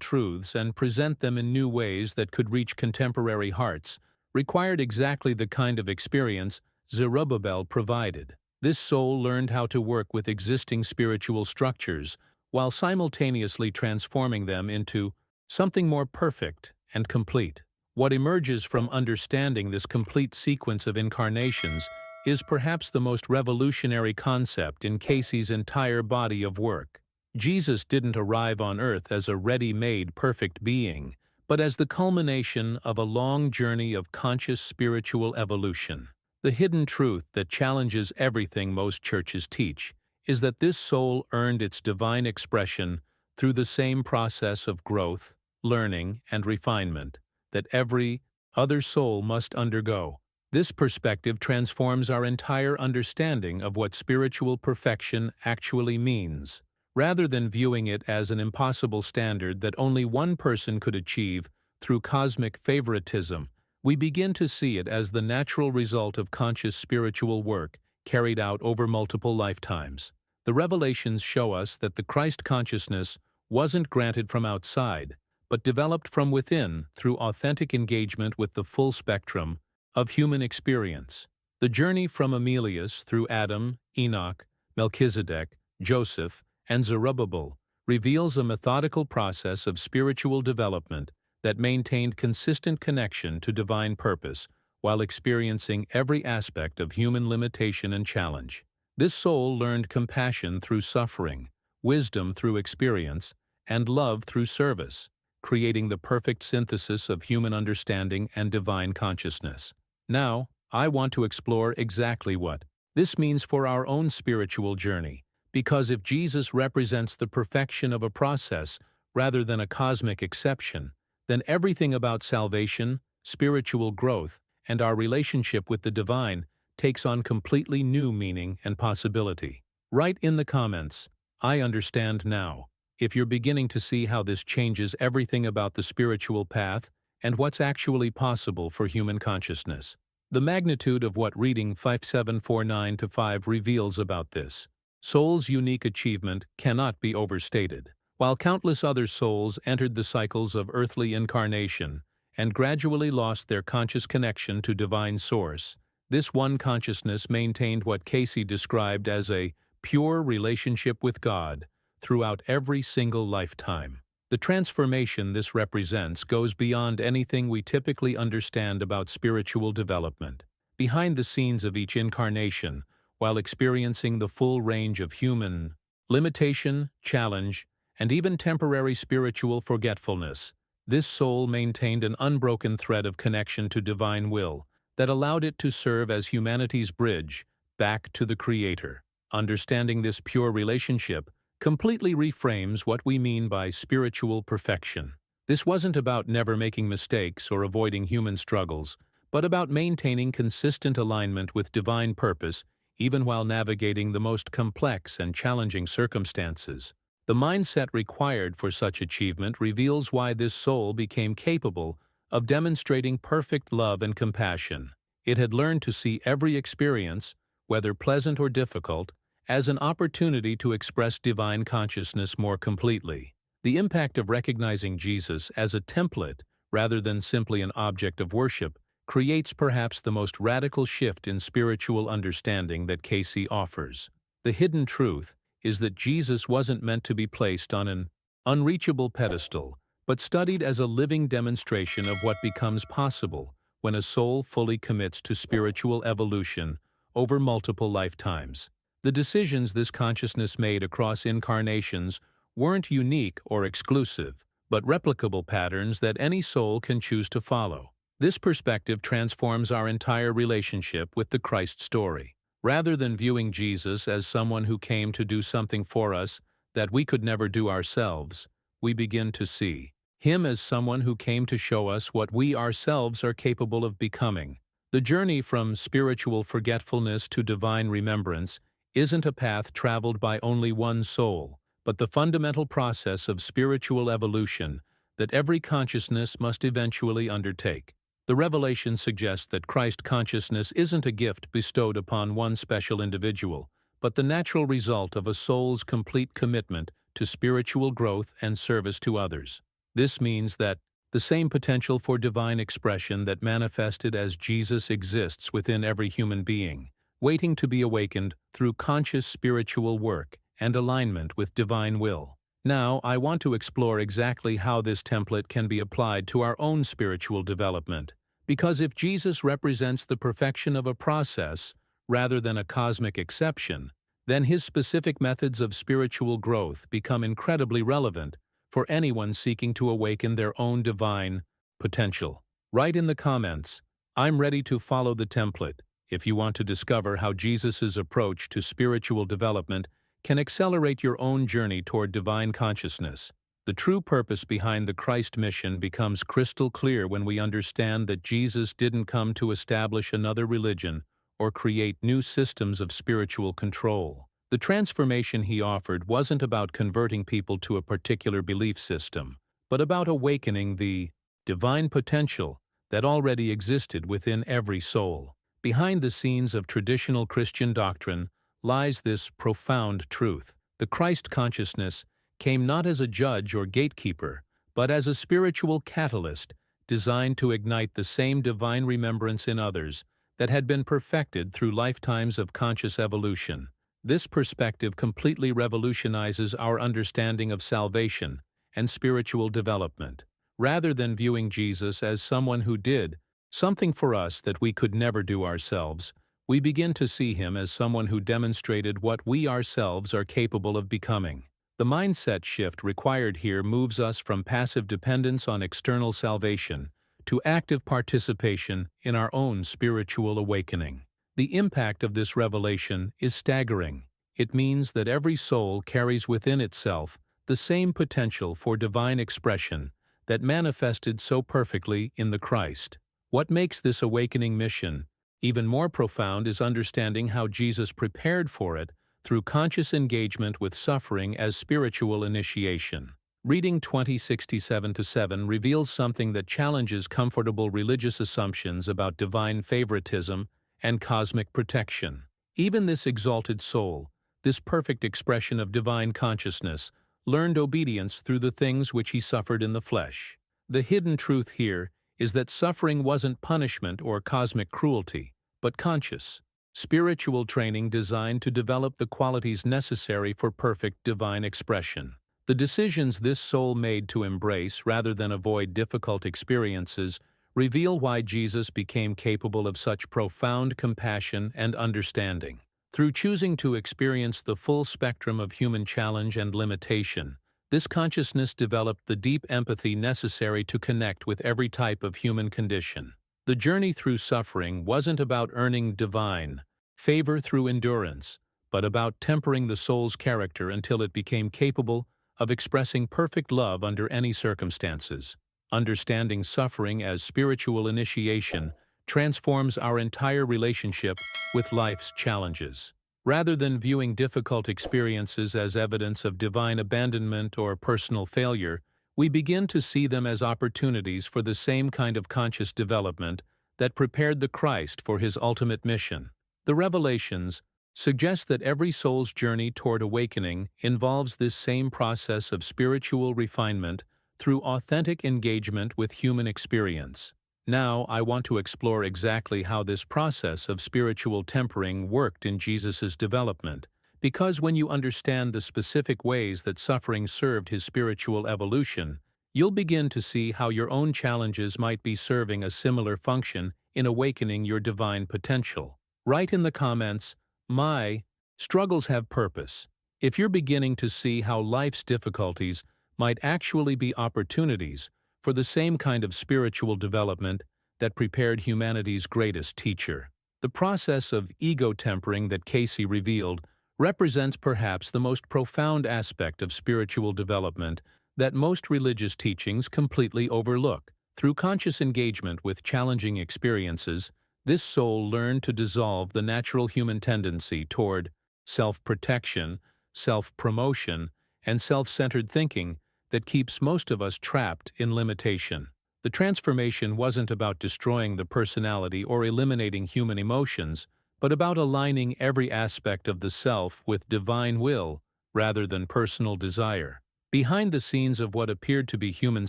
truths and present them in new ways that could reach contemporary hearts, required exactly the kind of experience Zerubbabel provided. This soul learned how to work with existing spiritual structures while simultaneously transforming them into something more perfect and complete. What emerges from understanding this complete sequence of incarnations is perhaps the most revolutionary concept in Cayce's entire body of work. Jesus didn't arrive on earth as a ready-made perfect being, but as the culmination of a long journey of conscious spiritual evolution. The hidden truth that challenges everything most churches teach is that this soul earned its divine expression through the same process of growth, learning, and refinement that every other soul must undergo. This perspective transforms our entire understanding of what spiritual perfection actually means. Rather than viewing it as an impossible standard that only one person could achieve through cosmic favoritism, we begin to see it as the natural result of conscious spiritual work carried out over multiple lifetimes. The revelations show us that the Christ consciousness wasn't granted from outside, but developed from within through authentic engagement with the full spectrum of human experience. The journey from Emilius through Adam, Enoch, Melchizedek, Joseph, and Zerubbabel reveals a methodical process of spiritual development that maintained consistent connection to divine purpose while experiencing every aspect of human limitation and challenge. This soul learned compassion through suffering, wisdom through experience, and love through service, creating the perfect synthesis of human understanding and divine consciousness. Now, I want to explore exactly what this means for our own spiritual journey, because if Jesus represents the perfection of a process rather than a cosmic exception, then everything about salvation, spiritual growth, and our relationship with the divine takes on completely new meaning and possibility. Write in the comments, "I understand now," if you're beginning to see how this changes everything about the spiritual path and what's actually possible for human consciousness. The magnitude of what reading 5749-5 reveals about this soul's unique achievement cannot be overstated. While countless other souls entered the cycles of earthly incarnation and gradually lost their conscious connection to divine source, this one consciousness maintained what Cayce described as a pure relationship with God throughout every single lifetime. The transformation this represents goes beyond anything we typically understand about spiritual development. Behind the scenes of each incarnation, while experiencing the full range of human limitation, challenge, and even temporary spiritual forgetfulness, this soul maintained an unbroken thread of connection to divine will that allowed it to serve as humanity's bridge back to the Creator. Understanding this pure relationship completely reframes what we mean by spiritual perfection. This wasn't about never making mistakes or avoiding human struggles, but about maintaining consistent alignment with divine purpose even while navigating the most complex and challenging circumstances. The mindset required for such achievement reveals why this soul became capable of demonstrating perfect love and compassion. It had learned to see every experience, whether pleasant or difficult, as an opportunity to express divine consciousness more completely. The impact of recognizing Jesus as a template rather than simply an object of worship creates perhaps the most radical shift in spiritual understanding that Cayce offers. The hidden truth is that Jesus wasn't meant to be placed on an unreachable pedestal, but studied as a living demonstration of what becomes possible when a soul fully commits to spiritual evolution over multiple lifetimes. The decisions this consciousness made across incarnations weren't unique or exclusive, but replicable patterns that any soul can choose to follow. This perspective transforms our entire relationship with the Christ story. Rather than viewing Jesus as someone who came to do something for us that we could never do ourselves, we begin to see him as someone who came to show us what we ourselves are capable of becoming. The journey from spiritual forgetfulness to divine remembrance isn't a path traveled by only one soul, but the fundamental process of spiritual evolution that every consciousness must eventually undertake. The revelation suggests that Christ consciousness isn't a gift bestowed upon one special individual, but the natural result of a soul's complete commitment to spiritual growth and service to others. This means that the same potential for divine expression that manifested as Jesus exists within every human being, waiting to be awakened through conscious spiritual work and alignment with divine will. Now, I want to explore exactly how this template can be applied to our own spiritual development, because if Jesus represents the perfection of a process rather than a cosmic exception, then his specific methods of spiritual growth become incredibly relevant for anyone seeking to awaken their own divine potential. Write in the comments, "I'm ready to follow the template," if you want to discover how Jesus' approach to spiritual development can accelerate your own journey toward divine consciousness. The true purpose behind the Christ mission becomes crystal clear when we understand that Jesus didn't come to establish another religion or create new systems of spiritual control. The transformation he offered wasn't about converting people to a particular belief system, but about awakening the divine potential that already existed within every soul. Behind the scenes of traditional Christian doctrine lies this profound truth. The Christ consciousness came not as a judge or gatekeeper, but as a spiritual catalyst designed to ignite the same divine remembrance in others that had been perfected through lifetimes of conscious evolution. This perspective completely revolutionizes our understanding of salvation and spiritual development. Rather than viewing Jesus as someone who did something for us that we could never do ourselves, we begin to see him as someone who demonstrated what we ourselves are capable of becoming. The mindset shift required here moves us from passive dependence on external salvation to active participation in our own spiritual awakening. The impact of this revelation is staggering. It means that every soul carries within itself the same potential for divine expression that manifested so perfectly in the Christ. What makes this awakening mission even more profound is understanding how Jesus prepared for it through conscious engagement with suffering as spiritual initiation. Reading 20:67-7 reveals something that challenges comfortable religious assumptions about divine favoritism and cosmic protection. Even this exalted soul, this perfect expression of divine consciousness, learned obedience through the things which he suffered in the flesh. The hidden truth here is that suffering wasn't punishment or cosmic cruelty, but conscious, spiritual training designed to develop the qualities necessary for perfect divine expression. The decisions this soul made to embrace rather than avoid difficult experiences reveal why Jesus became capable of such profound compassion and understanding. Through choosing to experience the full spectrum of human challenge and limitation, this consciousness developed the deep empathy necessary to connect with every type of human condition. The journey through suffering wasn't about earning divine favor through endurance, but about tempering the soul's character until it became capable of expressing perfect love under any circumstances. Understanding suffering as spiritual initiation transforms our entire relationship with life's challenges. Rather than viewing difficult experiences as evidence of divine abandonment or personal failure, we begin to see them as opportunities for the same kind of conscious development that prepared the Christ for his ultimate mission. The Revelations suggest that every soul's journey toward awakening involves this same process of spiritual refinement through authentic engagement with human experience. Now, I want to explore exactly how this process of spiritual tempering worked in Jesus' development, because when you understand the specific ways that suffering served his spiritual evolution, you'll begin to see how your own challenges might be serving a similar function in awakening your divine potential. Write in the comments, "My struggles have purpose," if you're beginning to see how life's difficulties might actually be opportunities for the same kind of spiritual development that prepared humanity's greatest teacher. The process of ego tempering that Cayce revealed represents perhaps the most profound aspect of spiritual development that most religious teachings completely overlook. Through conscious engagement with challenging experiences, this soul learned to dissolve the natural human tendency toward self-protection, self-promotion, and self-centered thinking that keeps most of us trapped in limitation. The transformation wasn't about destroying the personality or eliminating human emotions, but about aligning every aspect of the self with divine will rather than personal desire. Behind the scenes of what appeared to be human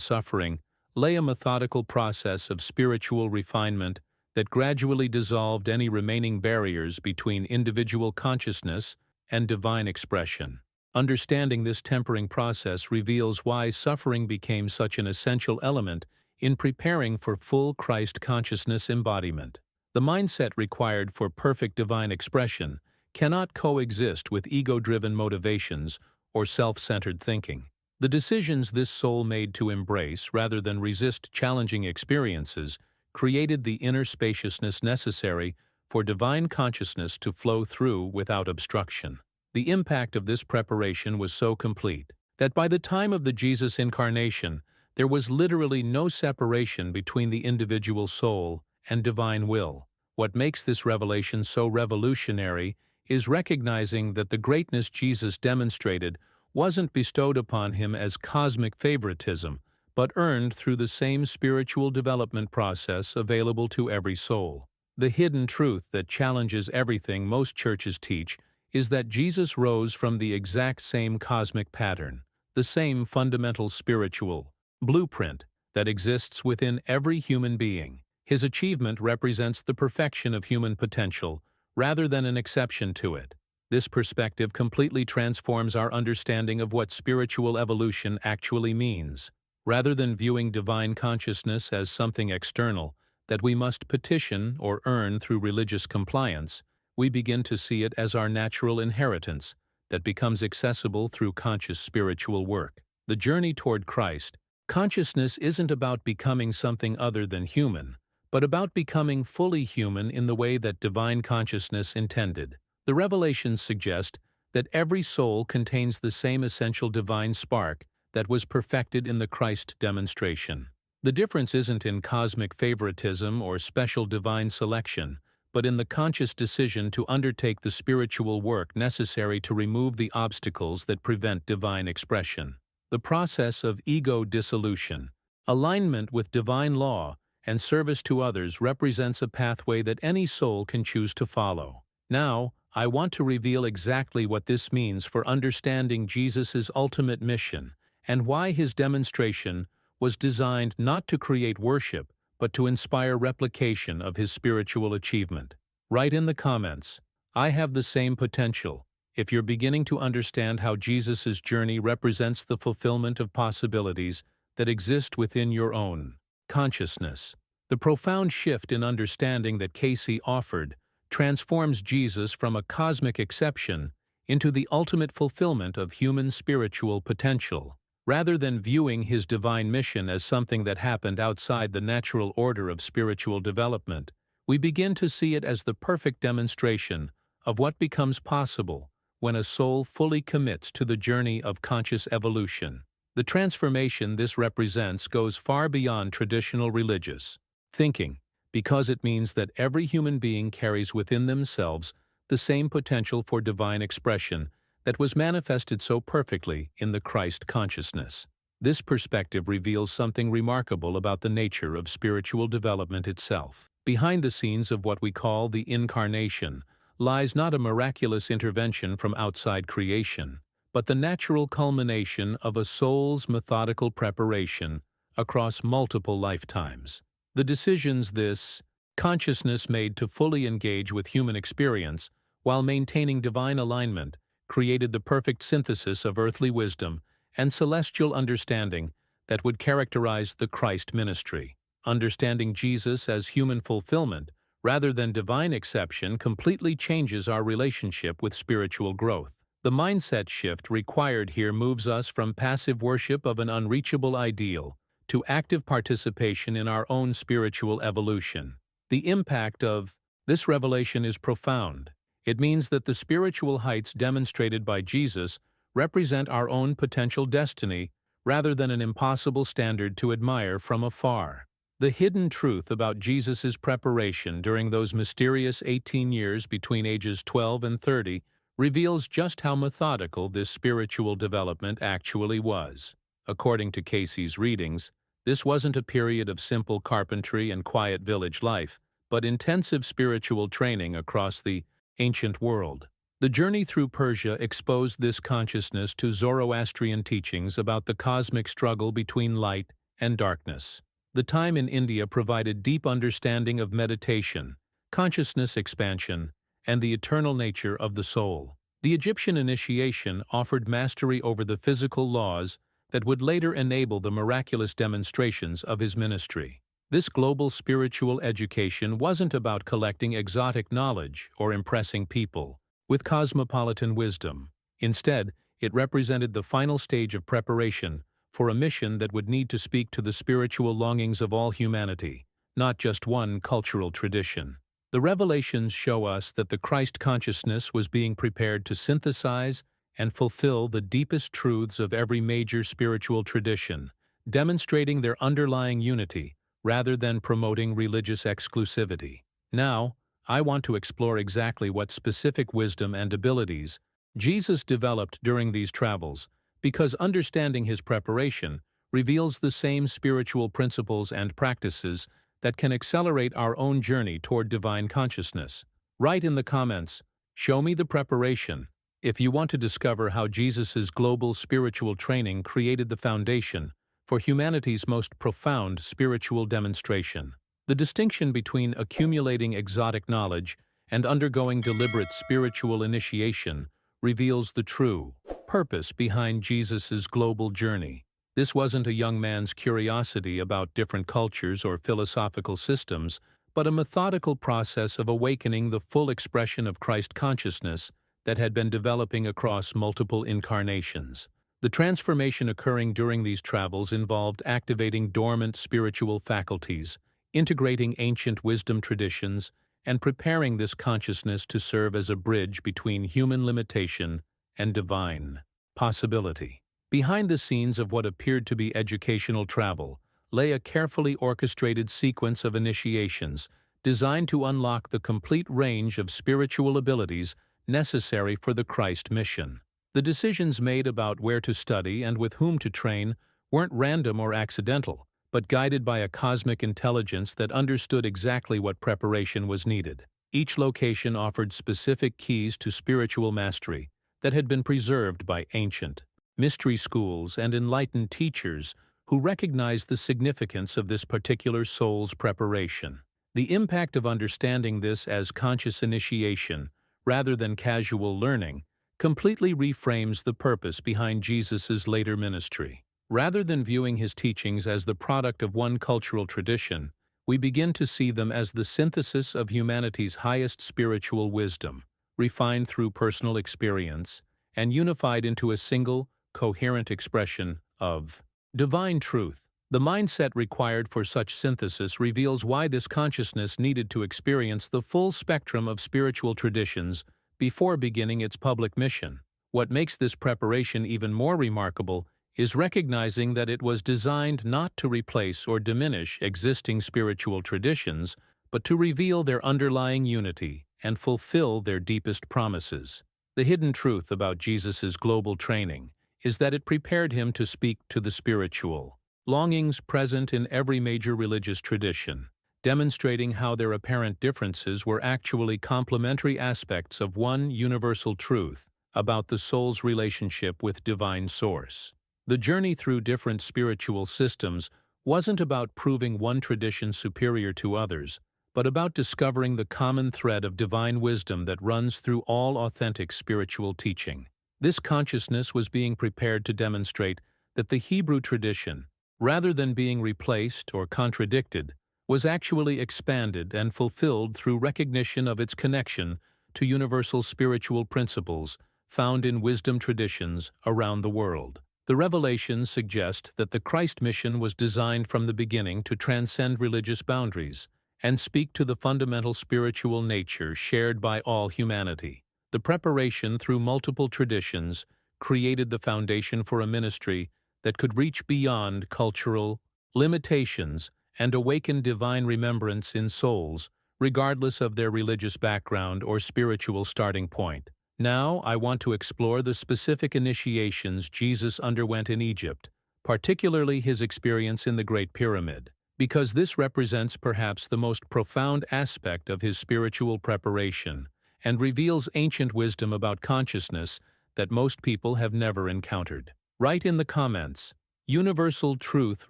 suffering lay a methodical process of spiritual refinement that gradually dissolved any remaining barriers between individual consciousness and divine expression. Understanding this tempering process reveals why suffering became such an essential element in preparing for full Christ consciousness embodiment. The mindset required for perfect divine expression cannot coexist with ego-driven motivations or self-centered thinking. The decisions this soul made to embrace rather than resist challenging experiences created the inner spaciousness necessary for divine consciousness to flow through without obstruction. The impact of this preparation was so complete that by the time of the Jesus incarnation, there was literally no separation between the individual soul and divine will. What makes this revelation so revolutionary is recognizing that the greatness Jesus demonstrated wasn't bestowed upon him as cosmic favoritism, but earned through the same spiritual development process available to every soul. The hidden truth that challenges everything most churches teach is that Jesus rose from the exact same cosmic pattern, the same fundamental spiritual blueprint that exists within every human being. His achievement represents the perfection of human potential, rather than an exception to it. This perspective completely transforms our understanding of what spiritual evolution actually means. Rather than viewing divine consciousness as something external that we must petition or earn through religious compliance, we begin to see it as our natural inheritance that becomes accessible through conscious spiritual work. The journey toward Christ consciousness isn't about becoming something other than human, but about becoming fully human in the way that divine consciousness intended. The revelations suggest that every soul contains the same essential divine spark that was perfected in the Christ demonstration. The difference isn't in cosmic favoritism or special divine selection, but in the conscious decision to undertake the spiritual work necessary to remove the obstacles that prevent divine expression. The process of ego dissolution, alignment with divine law, and service to others represents a pathway that any soul can choose to follow. Now, I want to reveal exactly what this means for understanding Jesus' ultimate mission and why his demonstration was designed not to create worship, but to inspire replication of his spiritual achievement. Write in the comments, "I have the same potential," if you're beginning to understand how Jesus' journey represents the fulfillment of possibilities that exist within your own consciousness. The profound shift in understanding that Cayce offered transforms Jesus from a cosmic exception into the ultimate fulfillment of human spiritual potential. Rather than viewing his divine mission as something that happened outside the natural order of spiritual development, we begin to see it as the perfect demonstration of what becomes possible when a soul fully commits to the journey of conscious evolution. The transformation this represents goes far beyond traditional religious thinking, because it means that every human being carries within themselves the same potential for divine expression that was manifested so perfectly in the Christ consciousness. This perspective reveals something remarkable about the nature of spiritual development itself. Behind the scenes of what we call the incarnation lies not a miraculous intervention from outside creation, but the natural culmination of a soul's methodical preparation across multiple lifetimes. The decisions this consciousness made to fully engage with human experience while maintaining divine alignment created the perfect synthesis of earthly wisdom and celestial understanding that would characterize the Christ ministry. Understanding Jesus as human fulfillment rather than divine exception completely changes our relationship with spiritual growth. The mindset shift required here moves us from passive worship of an unreachable ideal to active participation in our own spiritual evolution. The impact of this revelation is profound. It means that the spiritual heights demonstrated by Jesus represent our own potential destiny rather than an impossible standard to admire from afar. The hidden truth about Jesus' preparation during those mysterious 18 years between ages 12 and 30 reveals just how methodical this spiritual development actually was. According to Cayce's readings, this wasn't a period of simple carpentry and quiet village life, but intensive spiritual training across the ancient world. The journey through Persia exposed this consciousness to Zoroastrian teachings about the cosmic struggle between light and darkness. The time in India provided deep understanding of meditation, consciousness expansion, and the eternal nature of the soul. The Egyptian initiation offered mastery over the physical laws that would later enable the miraculous demonstrations of his ministry. This global spiritual education wasn't about collecting exotic knowledge or impressing people with cosmopolitan wisdom. Instead, it represented the final stage of preparation for a mission that would need to speak to the spiritual longings of all humanity, not just one cultural tradition. The revelations show us that the Christ consciousness was being prepared to synthesize and fulfill the deepest truths of every major spiritual tradition, demonstrating their underlying unity rather than promoting religious exclusivity. Now, I want to explore exactly what specific wisdom and abilities Jesus developed during these travels, because understanding his preparation reveals the same spiritual principles and practices that can accelerate our own journey toward divine consciousness. Write in the comments, "Show me the preparation," if you want to discover how Jesus' global spiritual training created the foundation for humanity's most profound spiritual demonstration. The distinction between accumulating exotic knowledge and undergoing deliberate spiritual initiation reveals the true purpose behind Jesus' global journey. This wasn't a young man's curiosity about different cultures or philosophical systems, but a methodical process of awakening the full expression of Christ consciousness that had been developing across multiple incarnations. The transformation occurring during these travels involved activating dormant spiritual faculties, integrating ancient wisdom traditions, and preparing this consciousness to serve as a bridge between human limitation and divine possibility. Behind the scenes of what appeared to be educational travel lay a carefully orchestrated sequence of initiations designed to unlock the complete range of spiritual abilities necessary for the Christ mission. The decisions made about where to study and with whom to train weren't random or accidental, but guided by a cosmic intelligence that understood exactly what preparation was needed. Each location offered specific keys to spiritual mastery that had been preserved by ancient mystery schools and enlightened teachers who recognized the significance of this particular soul's preparation. The impact of understanding this as conscious initiation, rather than casual learning, completely reframes the purpose behind Jesus' later ministry. Rather than viewing his teachings as the product of one cultural tradition, we begin to see them as the synthesis of humanity's highest spiritual wisdom, refined through personal experience, and unified into a single, coherent expression of divine truth. The mindset required for such synthesis reveals why this consciousness needed to experience the full spectrum of spiritual traditions before beginning its public mission. What makes this preparation even more remarkable is recognizing that it was designed not to replace or diminish existing spiritual traditions, but to reveal their underlying unity and fulfill their deepest promises. The hidden truth about Jesus' global training is that it prepared him to speak to the spiritual longings present in every major religious tradition, demonstrating how their apparent differences were actually complementary aspects of one universal truth about the soul's relationship with divine source. The journey through different spiritual systems wasn't about proving one tradition superior to others, but about discovering the common thread of divine wisdom that runs through all authentic spiritual teaching. This consciousness was being prepared to demonstrate that the Hebrew tradition, rather than being replaced or contradicted, was actually expanded and fulfilled through recognition of its connection to universal spiritual principles found in wisdom traditions around the world. The revelations suggest that the Christ mission was designed from the beginning to transcend religious boundaries and speak to the fundamental spiritual nature shared by all humanity. The preparation through multiple traditions created the foundation for a ministry that could reach beyond cultural limitations and awaken divine remembrance in souls, regardless of their religious background or spiritual starting point. Now, I want to explore the specific initiations Jesus underwent in Egypt, particularly his experience in the Great Pyramid, because this represents perhaps the most profound aspect of his spiritual preparation and reveals ancient wisdom about consciousness that most people have never encountered. Write in the comments, Universal truth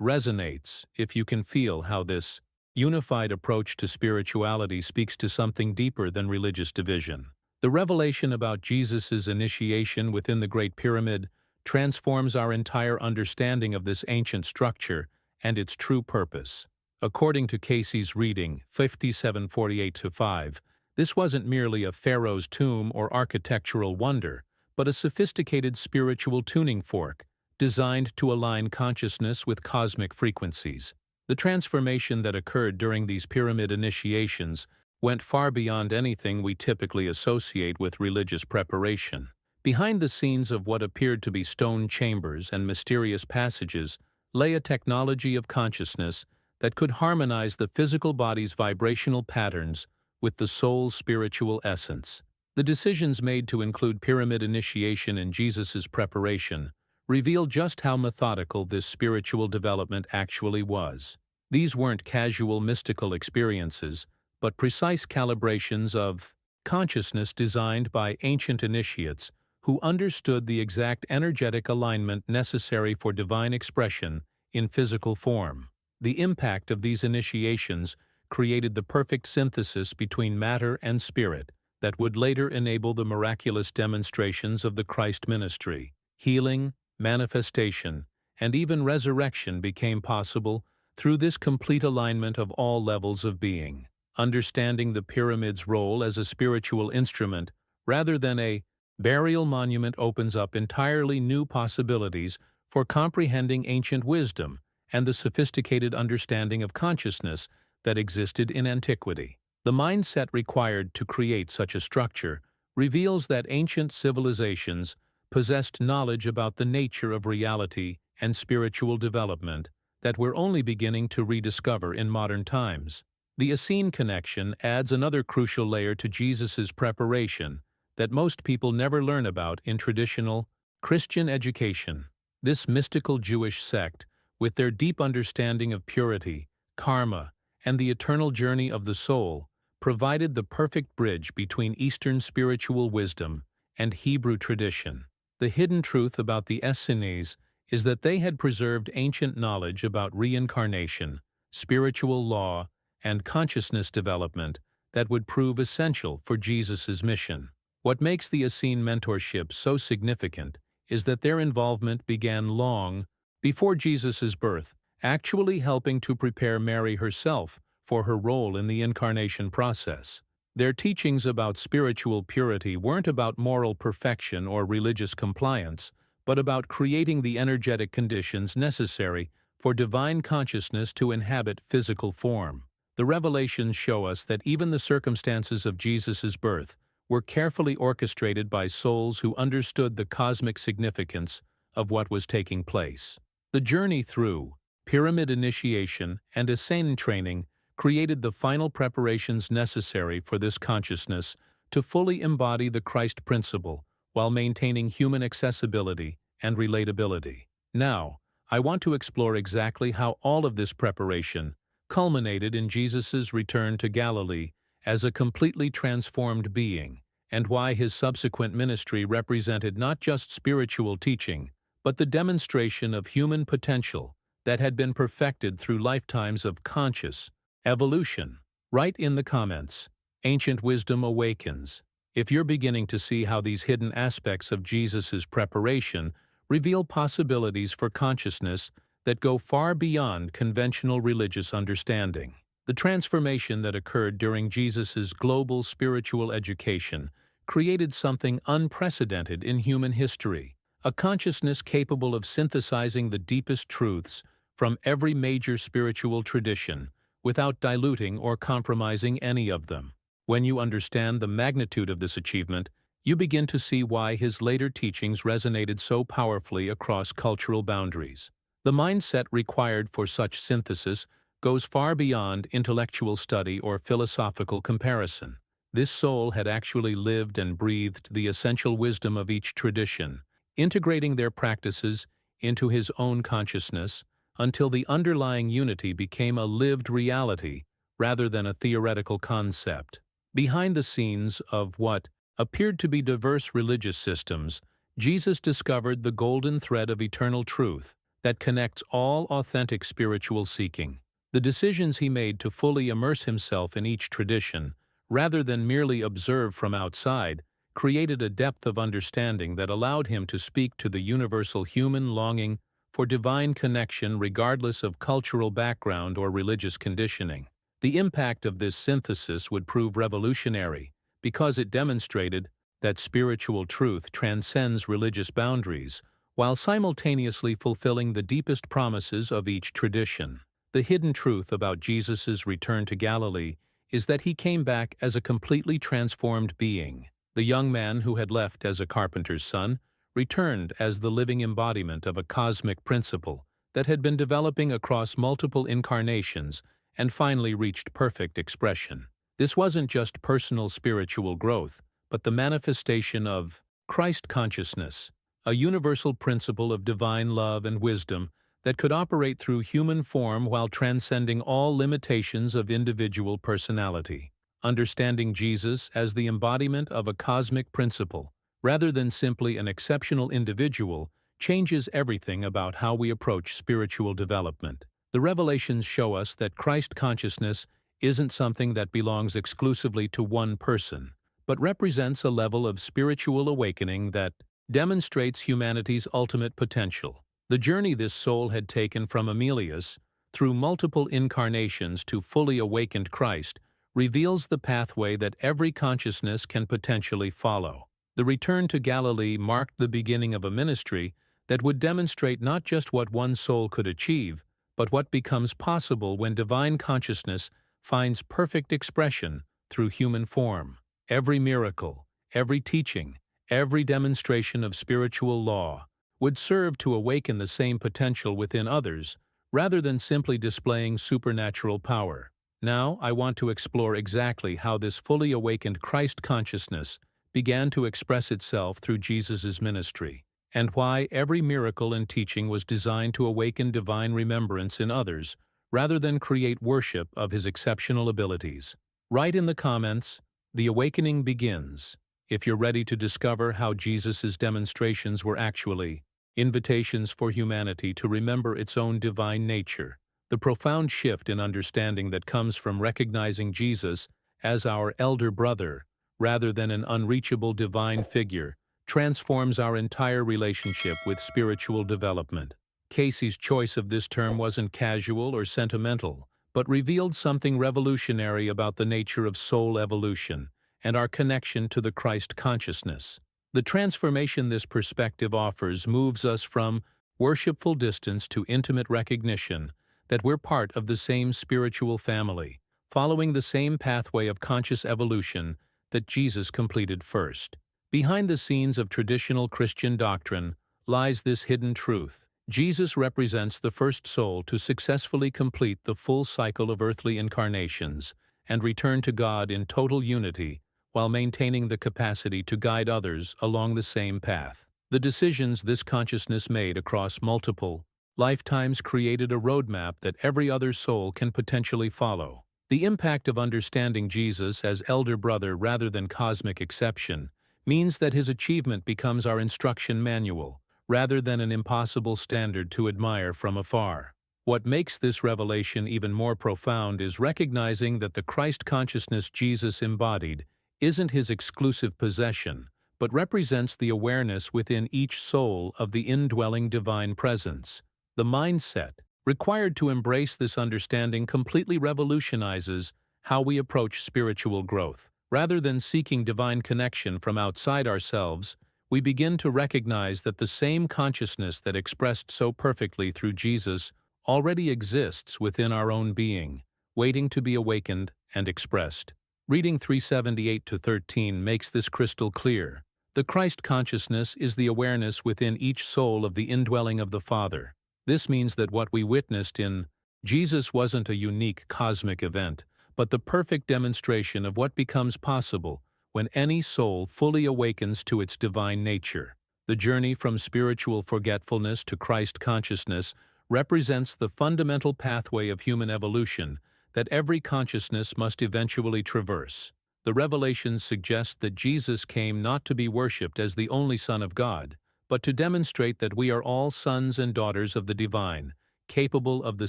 resonates if you can feel how this unified approach to spirituality speaks to something deeper than religious division. The revelation about Jesus' initiation within the Great Pyramid transforms our entire understanding of this ancient structure and its true purpose. According to Cayce's reading, 5748-5, this wasn't merely a pharaoh's tomb or architectural wonder, but a sophisticated spiritual tuning fork designed to align consciousness with cosmic frequencies. The transformation that occurred during these pyramid initiations went far beyond anything we typically associate with religious preparation. Behind the scenes of what appeared to be stone chambers and mysterious passages lay a technology of consciousness that could harmonize the physical body's vibrational patterns with the soul's spiritual essence. The decisions made to include pyramid initiation in Jesus' preparation reveal just how methodical this spiritual development actually was. These weren't casual mystical experiences, but precise calibrations of consciousness designed by ancient initiates who understood the exact energetic alignment necessary for divine expression in physical form. The impact of these initiations created the perfect synthesis between matter and spirit that would later enable the miraculous demonstrations of the Christ ministry. Healing, manifestation, and even resurrection became possible through this complete alignment of all levels of being. Understanding the pyramid's role as a spiritual instrument rather than a burial monument opens up entirely new possibilities for comprehending ancient wisdom and the sophisticated understanding of consciousness that existed in antiquity. The mindset required to create such a structure reveals that ancient civilizations possessed knowledge about the nature of reality and spiritual development that we're only beginning to rediscover in modern times. The Essene connection adds another crucial layer to Jesus' preparation that most people never learn about in traditional Christian education. This mystical Jewish sect, with their deep understanding of purity, karma, and the eternal journey of the soul, provided the perfect bridge between Eastern spiritual wisdom and Hebrew tradition. The hidden truth about the Essenes is that they had preserved ancient knowledge about reincarnation, spiritual law, and consciousness development that would prove essential for Jesus' mission. What makes the Essene mentorship so significant is that their involvement began long before Jesus' birth, actually helping to prepare Mary herself for her role in the incarnation process. Their teachings about spiritual purity weren't about moral perfection or religious compliance, but about creating the energetic conditions necessary for divine consciousness to inhabit physical form. The revelations show us that even the circumstances of Jesus' birth were carefully orchestrated by souls who understood the cosmic significance of what was taking place. The journey through pyramid initiation and Essene training created the final preparations necessary for this consciousness to fully embody the Christ principle while maintaining human accessibility and relatability. Now, I want to explore exactly how all of this preparation culminated in Jesus' return to Galilee as a completely transformed being, and why his subsequent ministry represented not just spiritual teaching, but the demonstration of human potential that had been perfected through lifetimes of conscious evolution. Write in the comments, Ancient Wisdom Awakens, if you're beginning to see how these hidden aspects of Jesus' preparation reveal possibilities for consciousness that go far beyond conventional religious understanding. The transformation that occurred during Jesus' global spiritual education created something unprecedented in human history, a consciousness capable of synthesizing the deepest truths from every major spiritual tradition without diluting or compromising any of them. When you understand the magnitude of this achievement, you begin to see why his later teachings resonated so powerfully across cultural boundaries. The mindset required for such synthesis goes far beyond intellectual study or philosophical comparison. This soul had actually lived and breathed the essential wisdom of each tradition, integrating their practices into his own consciousness until the underlying unity became a lived reality rather than a theoretical concept. Behind the scenes of what appeared to be diverse religious systems, Jesus discovered the golden thread of eternal truth that connects all authentic spiritual seeking. The decisions he made to fully immerse himself in each tradition, rather than merely observe from outside, created a depth of understanding that allowed him to speak to the universal human longing for divine connection regardless of cultural background or religious conditioning. The impact of this synthesis would prove revolutionary because it demonstrated that spiritual truth transcends religious boundaries while simultaneously fulfilling the deepest promises of each tradition. The hidden truth about Jesus' return to Galilee is that he came back as a completely transformed being. The young man who had left as a carpenter's son returned as the living embodiment of a cosmic principle that had been developing across multiple incarnations and finally reached perfect expression. This wasn't just personal spiritual growth, but the manifestation of Christ consciousness, a universal principle of divine love and wisdom that could operate through human form while transcending all limitations of individual personality. Understanding Jesus as the embodiment of a cosmic principle, rather than simply an exceptional individual, changes everything about how we approach spiritual development. The revelations show us that Christ consciousness isn't something that belongs exclusively to one person, but represents a level of spiritual awakening that demonstrates humanity's ultimate potential. The journey this soul had taken from Emilius, through multiple incarnations to fully awakened Christ, reveals the pathway that every consciousness can potentially follow. The return to Galilee marked the beginning of a ministry that would demonstrate not just what one soul could achieve, but what becomes possible when divine consciousness finds perfect expression through human form. Every miracle, every teaching, every demonstration of spiritual law would serve to awaken the same potential within others, rather than simply displaying supernatural power. Now, I want to explore exactly how this fully awakened Christ consciousness began to express itself through Jesus' ministry, and why every miracle and teaching was designed to awaken divine remembrance in others, rather than create worship of his exceptional abilities. Write in the comments, "The awakening begins," if you're ready to discover how Jesus' demonstrations were actually invitations for humanity to remember its own divine nature. The profound shift in understanding that comes from recognizing Jesus as our elder brother, rather than an unreachable divine figure, transforms our entire relationship with spiritual development. Cayce's choice of this term wasn't casual or sentimental, but revealed something revolutionary about the nature of soul evolution and our connection to the Christ consciousness. The transformation this perspective offers moves us from worshipful distance to intimate recognition that we're part of the same spiritual family, following the same pathway of conscious evolution that Jesus completed first. Behind the scenes of traditional Christian doctrine lies this hidden truth. Jesus represents the first soul to successfully complete the full cycle of earthly incarnations and return to God in total unity, while maintaining the capacity to guide others along the same path. The decisions this consciousness made across multiple lifetimes created a roadmap that every other soul can potentially follow. The impact of understanding Jesus as elder brother rather than cosmic exception means that his achievement becomes our instruction manual, rather than an impossible standard to admire from afar. What makes this revelation even more profound is recognizing that the Christ consciousness Jesus embodied isn't his exclusive possession, but represents the awareness within each soul of the indwelling divine presence. The mindset required to embrace this understanding completely revolutionizes how we approach spiritual growth. Rather than seeking divine connection from outside ourselves, we begin to recognize that the same consciousness that expressed so perfectly through Jesus already exists within our own being, waiting to be awakened and expressed. Reading 378-13 makes this crystal clear. The Christ consciousness is the awareness within each soul of the indwelling of the Father. This means that what we witnessed in Jesus wasn't a unique cosmic event, but the perfect demonstration of what becomes possible when any soul fully awakens to its divine nature. The journey from spiritual forgetfulness to Christ consciousness represents the fundamental pathway of human evolution that every consciousness must eventually traverse. The revelations suggest that Jesus came not to be worshipped as the only Son of God, but to demonstrate that we are all sons and daughters of the divine, capable of the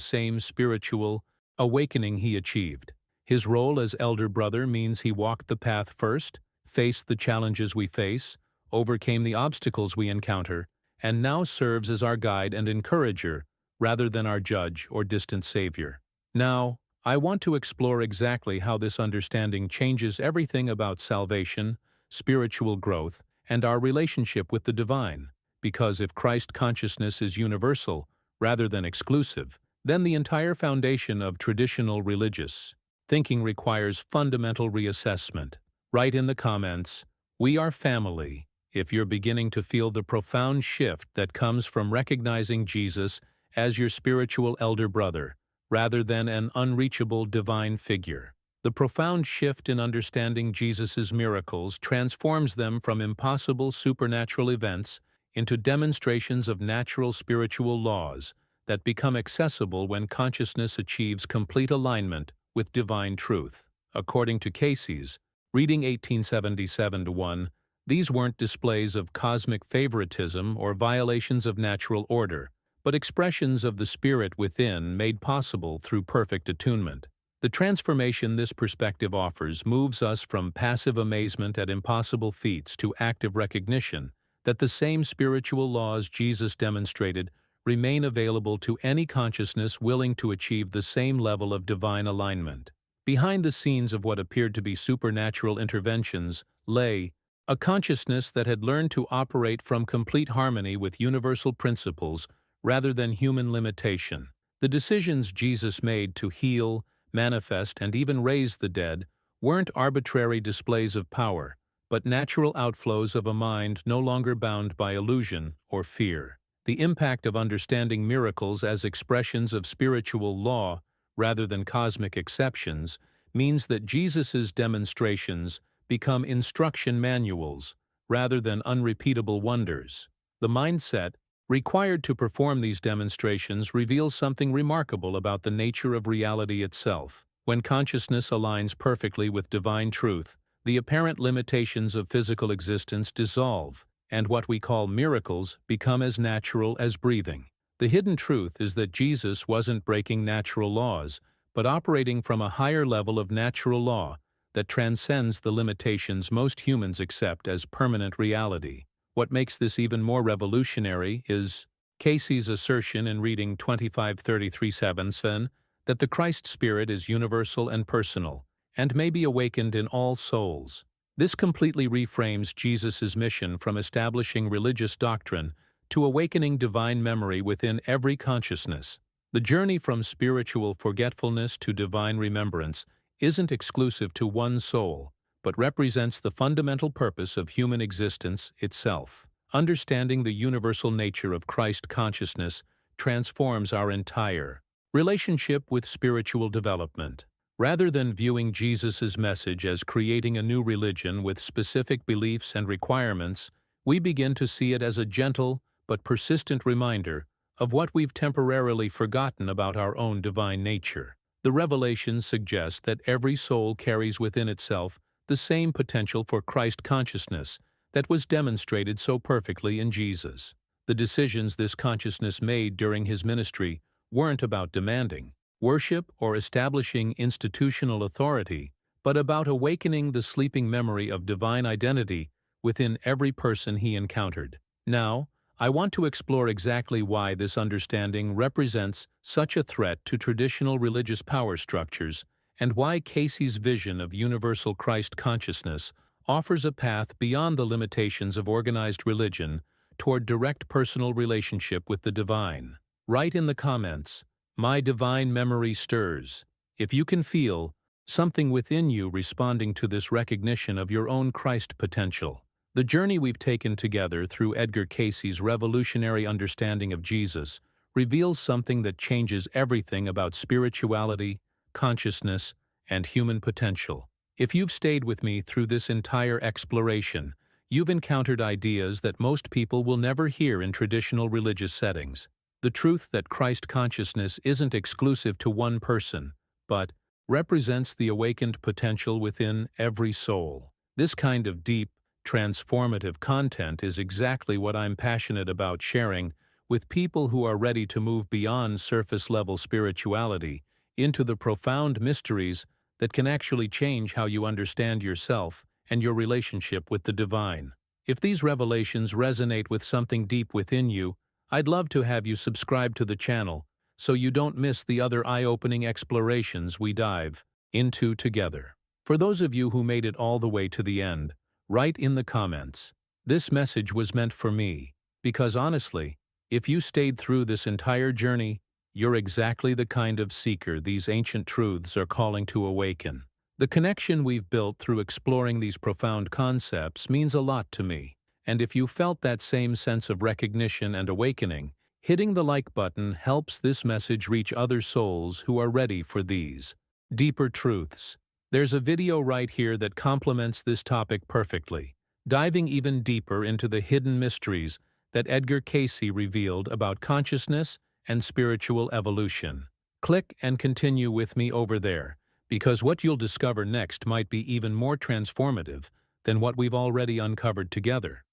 same spiritual awakening he achieved. His role as elder brother means he walked the path first, faced the challenges we face, overcame the obstacles we encounter, and now serves as our guide and encourager, rather than our judge or distant savior. Now, I want to explore exactly how this understanding changes everything about salvation, spiritual growth, and our relationship with the divine. Because if Christ consciousness is universal, rather than exclusive, then the entire foundation of traditional religious thinking requires fundamental reassessment. Write in the comments, "We are family," if you're beginning to feel the profound shift that comes from recognizing Jesus as your spiritual elder brother, rather than an unreachable divine figure. The profound shift in understanding Jesus' miracles transforms them from impossible supernatural events into demonstrations of natural spiritual laws that become accessible when consciousness achieves complete alignment with divine truth. According to Cayce, reading 1877-1, these weren't displays of cosmic favoritism or violations of natural order, but expressions of the spirit within made possible through perfect attunement. The transformation this perspective offers moves us from passive amazement at impossible feats to active recognition that the same spiritual laws Jesus demonstrated remain available to any consciousness willing to achieve the same level of divine alignment. Behind the scenes of what appeared to be supernatural interventions lay a consciousness that had learned to operate from complete harmony with universal principles rather than human limitation. The decisions Jesus made to heal, manifest, and even raise the dead weren't arbitrary displays of power, but natural outflows of a mind no longer bound by illusion or fear. The impact of understanding miracles as expressions of spiritual law rather than cosmic exceptions means that Jesus' demonstrations become instruction manuals rather than unrepeatable wonders. The mindset required to perform these demonstrations reveals something remarkable about the nature of reality itself. When consciousness aligns perfectly with divine truth, the apparent limitations of physical existence dissolve, and what we call miracles become as natural as breathing. The hidden truth is that Jesus wasn't breaking natural laws, but operating from a higher level of natural law that transcends the limitations most humans accept as permanent reality. What makes this even more revolutionary is Cayce's assertion in reading 2533-7 that the Christ Spirit is universal and personal, and may be awakened in all souls. This completely reframes Jesus' mission from establishing religious doctrine to awakening divine memory within every consciousness. The journey from spiritual forgetfulness to divine remembrance isn't exclusive to one soul, but represents the fundamental purpose of human existence itself. Understanding the universal nature of Christ consciousness transforms our entire relationship with spiritual development. Rather than viewing Jesus' message as creating a new religion with specific beliefs and requirements, we begin to see it as a gentle but persistent reminder of what we've temporarily forgotten about our own divine nature. The revelations suggest that every soul carries within itself the same potential for Christ consciousness that was demonstrated so perfectly in Jesus. The decisions this consciousness made during his ministry weren't about demanding worship or establishing institutional authority, but about awakening the sleeping memory of divine identity within every person he encountered. Now, I want to explore exactly why this understanding represents such a threat to traditional religious power structures, and why Cayce's vision of universal Christ consciousness offers a path beyond the limitations of organized religion toward direct personal relationship with the divine. Write in the comments, "My divine memory stirs," if you can feel something within you responding to this recognition of your own Christ potential. The journey we've taken together through Edgar Cayce's revolutionary understanding of Jesus reveals something that changes everything about spirituality, consciousness, and human potential. If you've stayed with me through this entire exploration, you've encountered ideas that most people will never hear in traditional religious settings. The truth that Christ consciousness isn't exclusive to one person, but represents the awakened potential within every soul. This kind of deep, transformative content is exactly what I'm passionate about sharing with people who are ready to move beyond surface-level spirituality into the profound mysteries that can actually change how you understand yourself and your relationship with the divine. If these revelations resonate with something deep within you, I'd love to have you subscribe to the channel so you don't miss the other eye-opening explorations we dive into together. For those of you who made it all the way to the end, write in the comments, "This message was meant for me," because honestly, if you stayed through this entire journey, you're exactly the kind of seeker these ancient truths are calling to awaken. The connection we've built through exploring these profound concepts means a lot to me, and if you felt that same sense of recognition and awakening, hitting the like button helps this message reach other souls who are ready for these deeper truths. There's a video right here that complements this topic perfectly, diving even deeper into the hidden mysteries that Edgar Cayce revealed about consciousness and spiritual evolution. Click and continue with me over there, because what you'll discover next might be even more transformative than what we've already uncovered together.